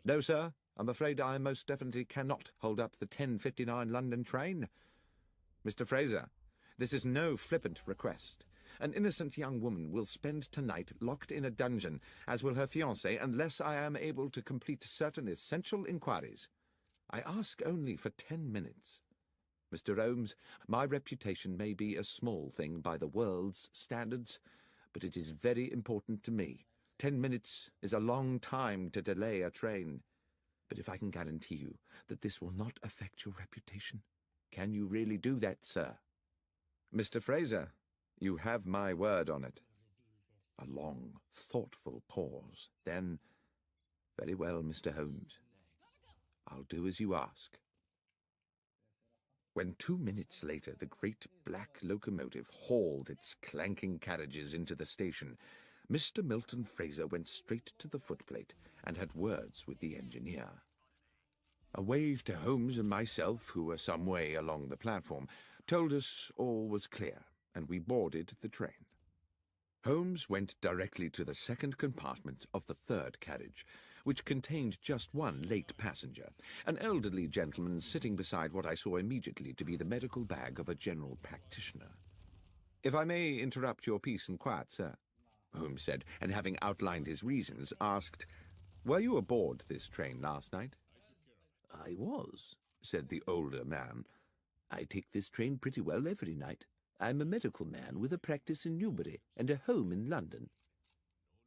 "No, sir. I'm afraid I most definitely cannot hold up the 10:59 London train. Mr. Fraser, this is no flippant request. An innocent young woman will spend tonight locked in a dungeon, as will her fiancé, unless I am able to complete certain essential inquiries. I ask only for 10 minutes. Mr. Holmes, my reputation may be a small thing by the world's standards, but it is very important to me. 10 minutes is a long time to delay a train. But if I can guarantee you that this will not affect your reputation, can you really do that, sir?" "Mr. Fraser, you have my word on it." A long, thoughtful pause. Then, "Very well, Mr. Holmes. I'll do as you ask." When 2 minutes later the great black locomotive hauled its clanking carriages into the station, Mr. Milton Fraser went straight to the footplate and had words with the engineer. A wave to Holmes and myself, who were some way along the platform, told us all was clear, and we boarded the train. Holmes went directly to the second compartment of the third carriage, which contained just one late passenger, an elderly gentleman sitting beside what I saw immediately to be the medical bag of a general practitioner. "If I may interrupt your peace and quiet, sir," Holmes said, and having outlined his reasons, asked, "Were you aboard this train last night?" "I was," said the older man. "I take this train pretty well every night. I'm a medical man with a practice in Newbury and a home in London."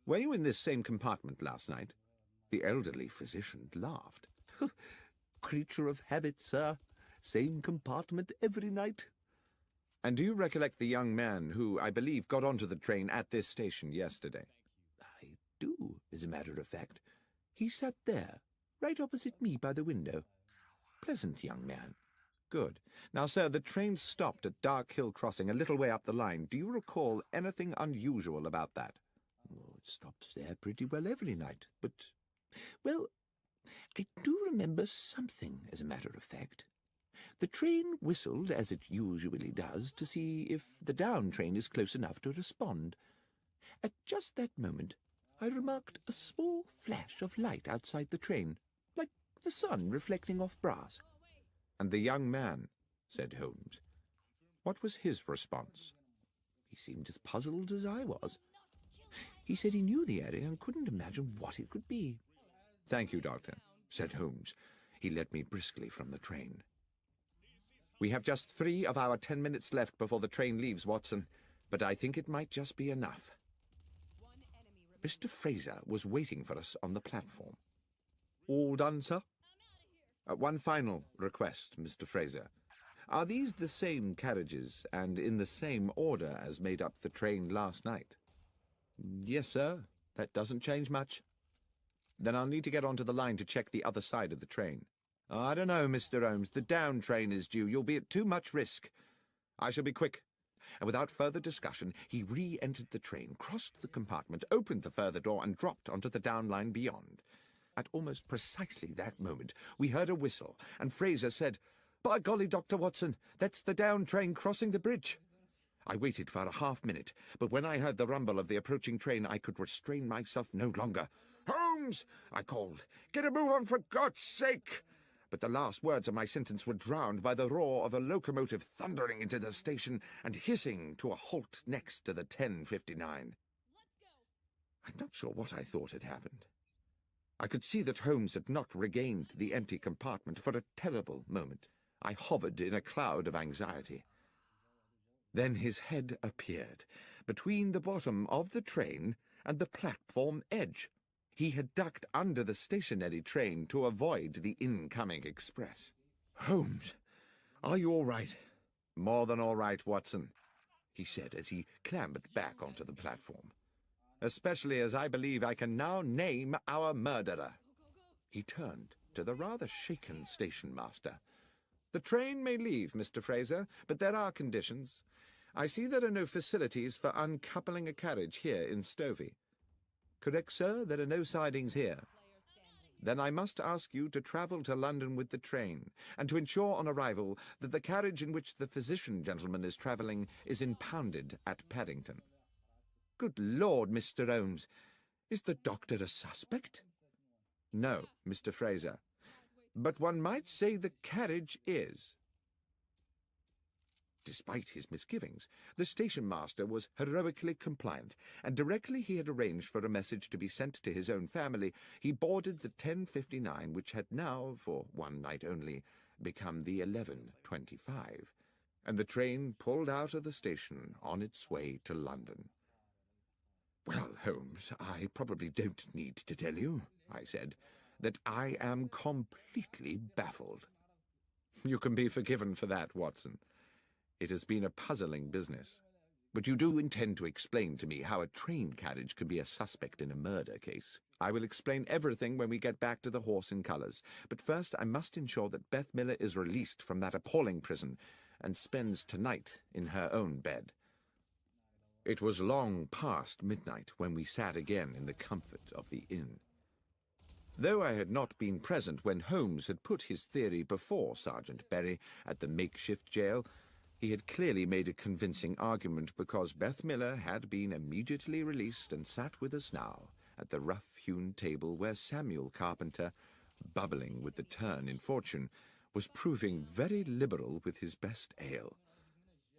"Were you in this same compartment last night?" The elderly physician laughed. "Creature of habit, sir. Same compartment every night." "And do you recollect the young man who, I believe, got onto the train at this station yesterday?" "I do, as a matter of fact. He sat there, right opposite me by the window. Pleasant young man." "Good. Now, sir, the train stopped at Dark Hill Crossing a little way up the line. Do you recall anything unusual about that?" "Oh, it stops there pretty well every night, but, well, I do remember something, as a matter of fact. The train whistled, as it usually does, to see if the down train is close enough to respond. At just that moment, I remarked a small flash of light outside the train, like the sun reflecting off brass." "And the young man," said Holmes. "What was his response?" "He seemed as puzzled as I was. He said he knew the area and couldn't imagine what it could be." "Thank you, Doctor," said Holmes. He led me briskly from the train. "We have just 3 of our 10 minutes left before the train leaves, Watson, but I think it might just be enough." Mr. Fraser was waiting for us on the platform. "All done, sir?" One final request, Mr. Fraser. Are these the same carriages and in the same order as made up the train last night?" "Yes, sir. That doesn't change much." "Then I'll need to get onto the line to check the other side of the train." "I don't know, Mr. Holmes. The down train is due. You'll be at too much risk." "I shall be quick." And without further discussion, he re-entered the train, crossed the compartment, opened the further door, and dropped onto the down line beyond. At almost precisely that moment, we heard a whistle, and Fraser said, "By golly, Dr. Watson, that's the down train crossing the bridge." I waited for a half-minute, but when I heard the rumble of the approaching train, I could restrain myself no longer. "Holmes!" Holmes!" I called. "Get a move on, for God's sake!" But the last words of my sentence were drowned by the roar of a locomotive thundering into the station and hissing to a halt next to the 10:59. I'm not sure what I thought had happened. I could see that Holmes had not regained the empty compartment for a terrible moment. I hovered in a cloud of anxiety. Then his head appeared, between the bottom of the train and the platform edge. He had ducked under the stationary train to avoid the incoming express. "Holmes, are you all right?" "More than all right, Watson," he said as he clambered back onto the platform. "Especially as I believe I can now name our murderer." He turned to the rather shaken station master. "The train may leave, Mr. Fraser, but there are conditions. I see there are no facilities for uncoupling a carriage here in Stovey." "Correct, sir. There are no sidings here." "Then I must ask you to travel to London with the train, and to ensure on arrival that the carriage in which the physician gentleman is travelling is impounded at Paddington." "Good Lord, Mr. Holmes, is the doctor a suspect?" "No, Mr. Fraser, but one might say the carriage is." Despite his misgivings, the station master was heroically compliant, and directly he had arranged for a message to be sent to his own family, he boarded the 10:59, which had now, for one night only, become the 11:25, and the train pulled out of the station on its way to London. "Well, Holmes, I probably don't need to tell you," I said, "that I am completely baffled." "You can be forgiven for that, Watson. It has been a puzzling business. But you do intend to explain to me how a train carriage can be a suspect in a murder case. I will explain everything when we get back to the Horse and Colours. But first I must ensure that Beth Miller is released from that appalling prison and spends tonight in her own bed." It was long past midnight when we sat again in the comfort of the inn. Though I had not been present when Holmes had put his theory before Sergeant Berry at the makeshift jail, he had clearly made a convincing argument, because Beth Miller had been immediately released and sat with us now at the rough-hewn table where Samuel Carpenter, bubbling with the turn in fortune, was proving very liberal with his best ale.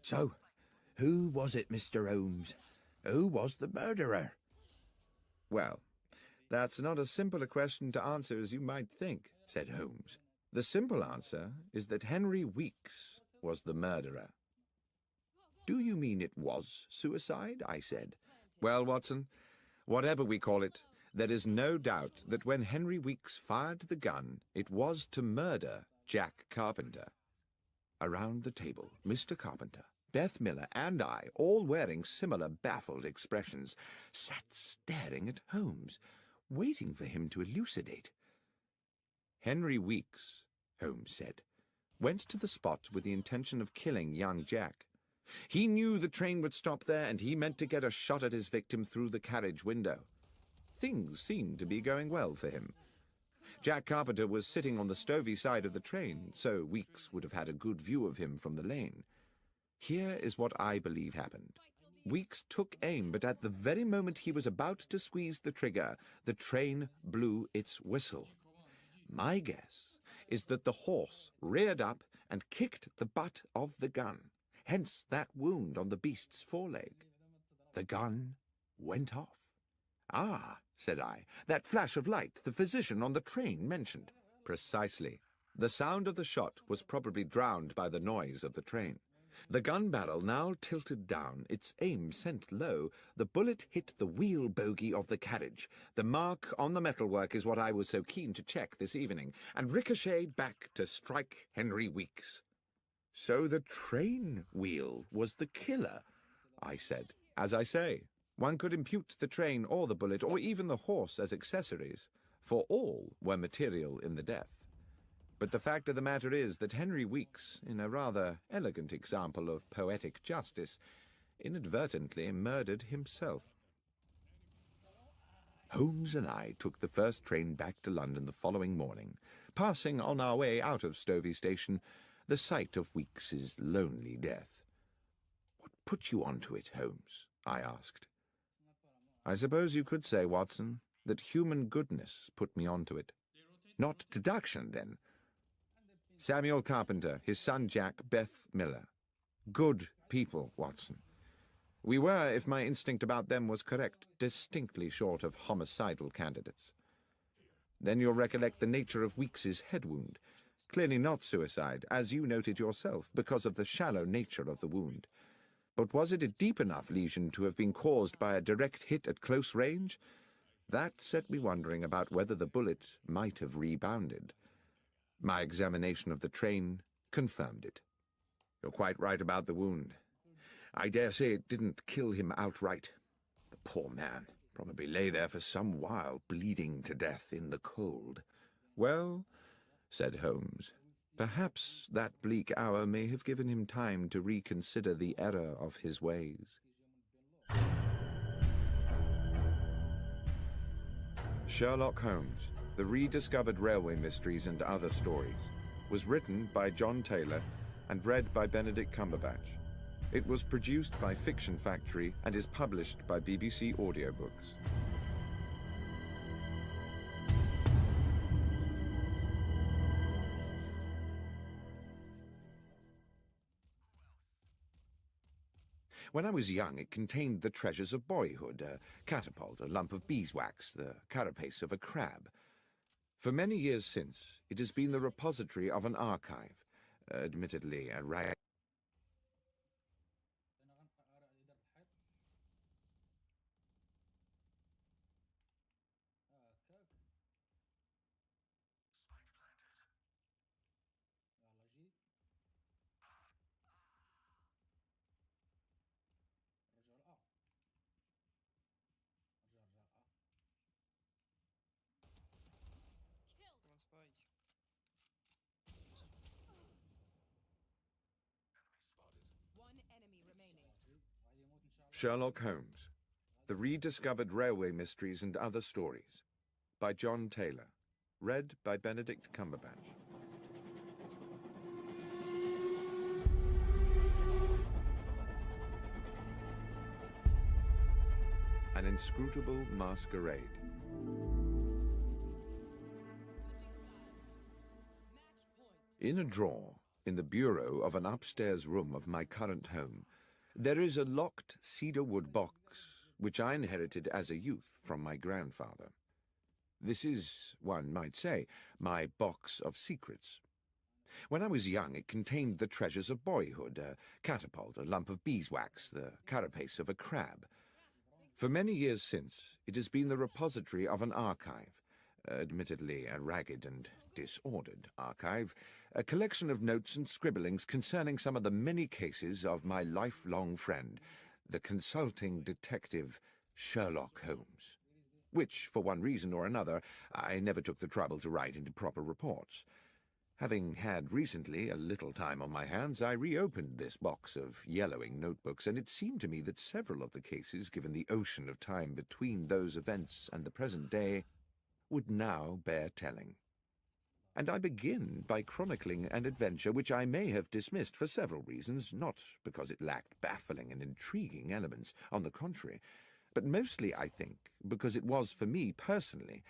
"So, who was it, Mr. Holmes? Who was the murderer?" "Well, that's not as simple a question to answer as you might think," said Holmes. "The simple answer is that Henry Weeks was the murderer." "Do you mean it was suicide?" I said. "Well, Watson, whatever we call it, there is no doubt that when Henry Weeks fired the gun, it was to murder Jack Carpenter." Around the table, Mr. Carpenter, Beth Miller, and I, all wearing similar baffled expressions, sat staring at Holmes, waiting for him to elucidate. "Henry Weeks," Holmes said, "went to the spot with the intention of killing young Jack. He knew the train would stop there, and he meant to get a shot at his victim through the carriage window. Things seemed to be going well for him. Jack Carpenter was sitting on the Stovey side of the train, so Weeks would have had a good view of him from the lane. Here is what I believe happened. Weeks took aim, but at the very moment he was about to squeeze the trigger, the train blew its whistle. My guess is that the horse reared up and kicked the butt of the gun, hence that wound on the beast's foreleg. The gun went off." "Ah," said I, "that flash of light the physician on the train mentioned." "Precisely. The sound of the shot was probably drowned by the noise of the train. The gun barrel now tilted down, its aim sent low. The bullet hit the wheel bogie of the carriage. The mark on the metalwork is what I was so keen to check this evening, and ricocheted back to strike Henry Weeks." "So the train wheel was the killer," I said. "As I say, one could impute the train or the bullet or even the horse as accessories, for all were material in the death. But the fact of the matter is that Henry Weeks, in a rather elegant example of poetic justice, inadvertently murdered himself." Holmes and I took the first train back to London the following morning, passing on our way out of Stovey Station the sight of Weeks's lonely death. "What put you onto it, Holmes?" I asked. "I suppose you could say, Watson, that human goodness put me onto it. Not deduction, then. Samuel Carpenter, his son Jack, Beth Miller. Good people, Watson. We were, if my instinct about them was correct, distinctly short of homicidal candidates. Then you'll recollect the nature of Weeks's head wound. Clearly not suicide, as you noted yourself, because of the shallow nature of the wound. But was it a deep enough lesion to have been caused by a direct hit at close range? That set me wondering about whether the bullet might have rebounded. My examination of the train confirmed it. You're quite right about the wound. I dare say it didn't kill him outright. The poor man probably lay there for some while, bleeding to death in the cold. Well, said Holmes, perhaps that bleak hour may have given him time to reconsider the error of his ways. Sherlock Holmes, The Rediscovered Railway Mysteries and Other Stories, was written by John Taylor and read by Benedict Cumberbatch. It was produced by Fiction Factory and is published by BBC Audiobooks. When I was young, it contained the treasures of boyhood, a catapult, a lump of beeswax, the carapace of a crab. For many years since, it has been the repository of an archive, admittedly a rag. Sherlock Holmes, The Rediscovered Railway Mysteries and Other Stories, by John Taylor, read by Benedict Cumberbatch. An Inscrutable Masquerade. In a drawer in the bureau of an upstairs room of my current home, there is a locked cedarwood box which I inherited as a youth from my grandfather. This is, one might say, my box of secrets. When I was young, it contained the treasures of boyhood, a catapult, a lump of beeswax, the carapace of a crab. For many years since, it has been the repository of an archive, admittedly a ragged and disordered archive, a collection of notes and scribblings concerning some of the many cases of my lifelong friend, the consulting detective Sherlock Holmes, which, for one reason or another, I never took the trouble to write into proper reports. Having had recently a little time on my hands, I reopened this box of yellowing notebooks, and it seemed to me that several of the cases, given the ocean of time between those events and the present day, would now bear telling. And I begin by chronicling an adventure which I may have dismissed for several reasons, not because it lacked baffling and intriguing elements, on the contrary, but mostly, I think, because it was, for me personally,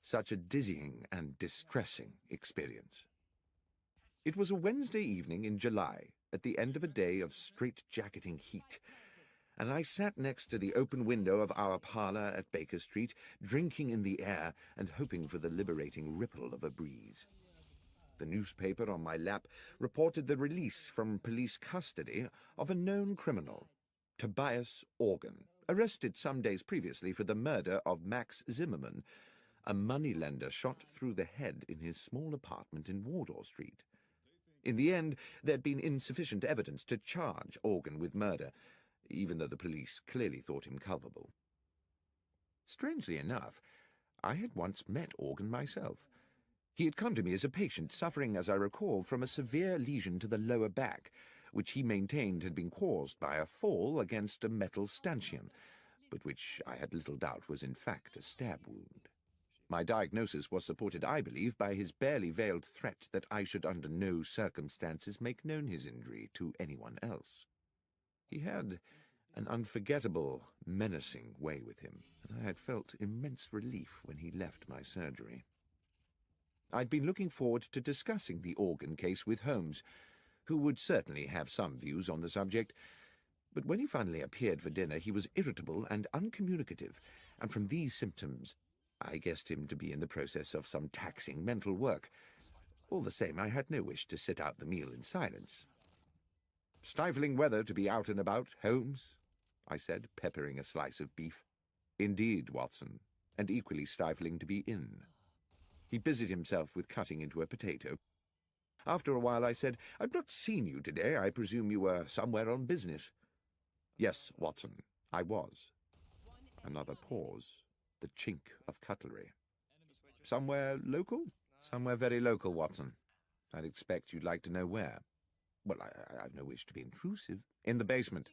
such a dizzying and distressing experience. It was a Wednesday evening in July, at the end of a day of strait-jacketing heat, and I sat next to the open window of our parlour at Baker Street, drinking in the air and hoping for the liberating ripple of a breeze. The newspaper on my lap reported the release from police custody of a known criminal, Tobias Organ, arrested some days previously for the murder of Max Zimmerman, a moneylender shot through the head in his small apartment in Wardour Street. In the end, there'd been insufficient evidence to charge Organ with murder, even though the police clearly thought him culpable. Strangely enough, I had once met Organ myself. He had come to me as a patient suffering, as I recall, from a severe lesion to the lower back, which he maintained had been caused by a fall against a metal stanchion, but which I had little doubt was in fact a stab wound. My diagnosis was supported, I believe, by his barely veiled threat that I should under no circumstances make known his injury to anyone else. He had, an unforgettable, menacing way with him, and I had felt immense relief when he left my surgery. I'd been looking forward to discussing the organ case with Holmes, who would certainly have some views on the subject, but when he finally appeared for dinner he was irritable and uncommunicative, and from these symptoms I guessed him to be in the process of some taxing mental work. All the same, I had no wish to sit out the meal in silence. "Stifling weather to be out and about, Holmes," I said, peppering a slice of beef. "Indeed, Watson, and equally stifling to be in." He busied himself with cutting into a potato. After a while I said, "I've not seen you today. I presume you were somewhere on business." "Yes, Watson, I was." Another pause, the chink of cutlery. "Somewhere local?" "Somewhere very local, Watson. I'd expect you'd like to know where." "Well, I've no wish to be intrusive." "In the basement.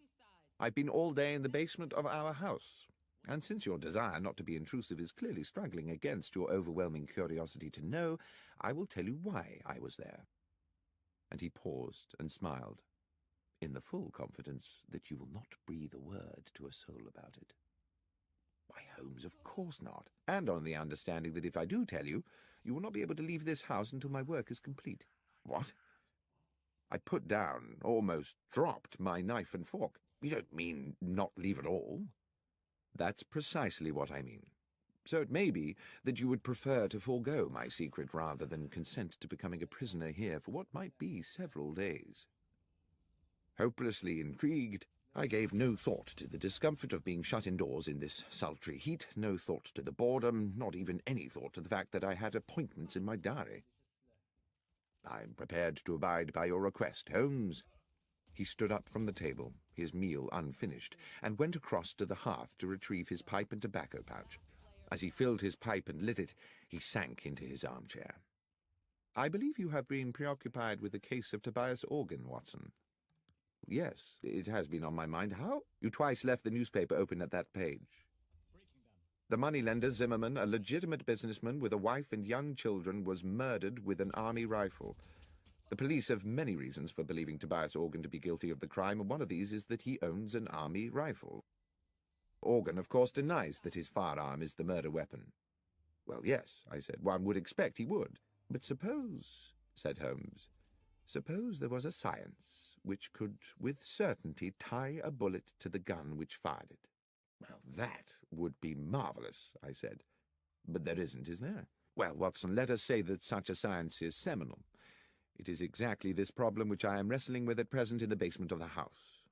I've been all day in the basement of our house. And since your desire not to be intrusive is clearly struggling against your overwhelming curiosity to know, I will tell you why I was there." And he paused and smiled, in the full confidence that you will not breathe a word to a soul about it. "Why, Holmes, of course not. And on the understanding that if I do tell you, you will not be able to leave this house until my work is complete." "What?" I put down, almost dropped, my knife and fork. "You don't mean not leave at all?" "That's precisely what I mean. So it may be that you would prefer to forego my secret rather than consent to becoming a prisoner here for what might be several days." Hopelessly intrigued, I gave no thought to the discomfort of being shut indoors in this sultry heat, no thought to the boredom, not even any thought to the fact that I had appointments in my diary. "I'm prepared to abide by your request, Holmes." He stood up from the table, his meal unfinished, and went across to the hearth to retrieve his pipe and tobacco pouch. As he filled his pipe and lit it, he sank into his armchair. "I believe you have been preoccupied with the case of Tobias Organ, Watson." "Yes, it has been on my mind. How?" "You twice left the newspaper open at that page. The moneylender Zimmerman, a legitimate businessman with a wife and young children, was murdered with an army rifle. The police have many reasons for believing Tobias Organ to be guilty of the crime, and one of these is that he owns an army rifle. Organ, of course, denies that his firearm is the murder weapon." "Well, yes," I said, "one would expect he would." "But suppose," said Holmes, "suppose there was a science which could with certainty tie a bullet to the gun which fired it." "Well, that would be marvellous," I said. "But there isn't, is there?" "Well, Watson, let us say that such a science is seminal. It is exactly this problem which I am wrestling with at present in the basement of the house.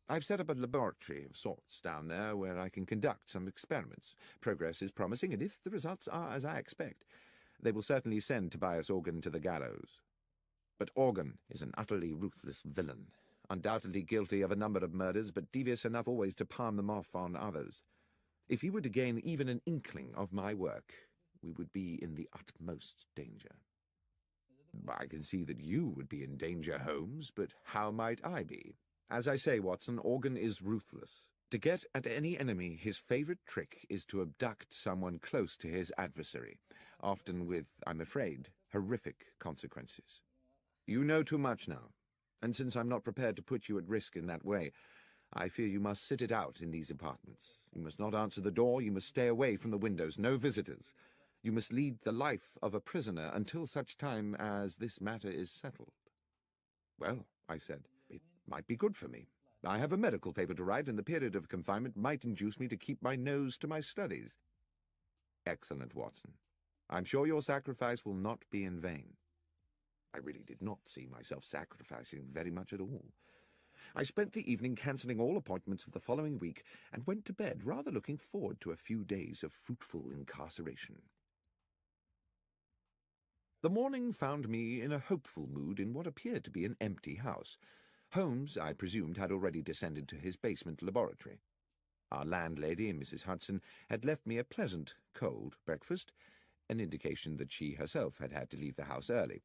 I've set up a laboratory of sorts down there where I can conduct some experiments. Progress is promising, and if the results are as I expect, they will certainly send Tobias Organ to the gallows. But Organ is an utterly ruthless villain, undoubtedly guilty of a number of murders, but devious enough always to palm them off on others. If he were to gain even an inkling of my work, we would be in the utmost danger." "I can see that you would be in danger, Holmes, but how might I be? As I say, Watson, Organ is ruthless. To get at any enemy, his favorite trick is to abduct someone close to his adversary, often with, I'm afraid, horrific consequences. You know too much now, and since I'm not prepared to put you at risk in that way, I fear you must sit it out in these apartments. You must not answer the door, you must stay away from the windows, no visitors. You must lead the life of a prisoner until such time as this matter is settled." "Well," I said, "it might be good for me. I have a medical paper to write, and the period of confinement might induce me to keep my nose to my studies." "Excellent, Watson. I'm sure your sacrifice will not be in vain." I really did not see myself sacrificing very much at all. I spent the evening cancelling all appointments of the following week, and went to bed rather looking forward to a few days of fruitful incarceration. The morning found me in a hopeful mood in what appeared to be an empty house. Holmes, I presumed, had already descended to his basement laboratory. Our landlady, Mrs. Hudson, had left me a pleasant, cold breakfast, an indication that she herself had had to leave the house early.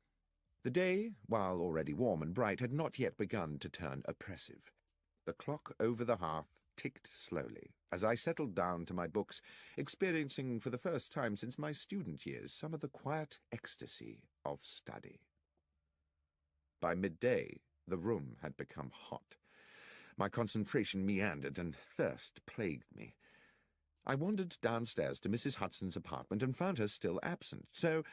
The day, while already warm and bright, had not yet begun to turn oppressive. The clock over the hearth ticked slowly as I settled down to my books, experiencing for the first time since my student years some of the quiet ecstasy of study. By midday, the room had become hot. My concentration meandered and thirst plagued me. I wandered downstairs to Mrs. Hudson's apartment and found her still absent, so,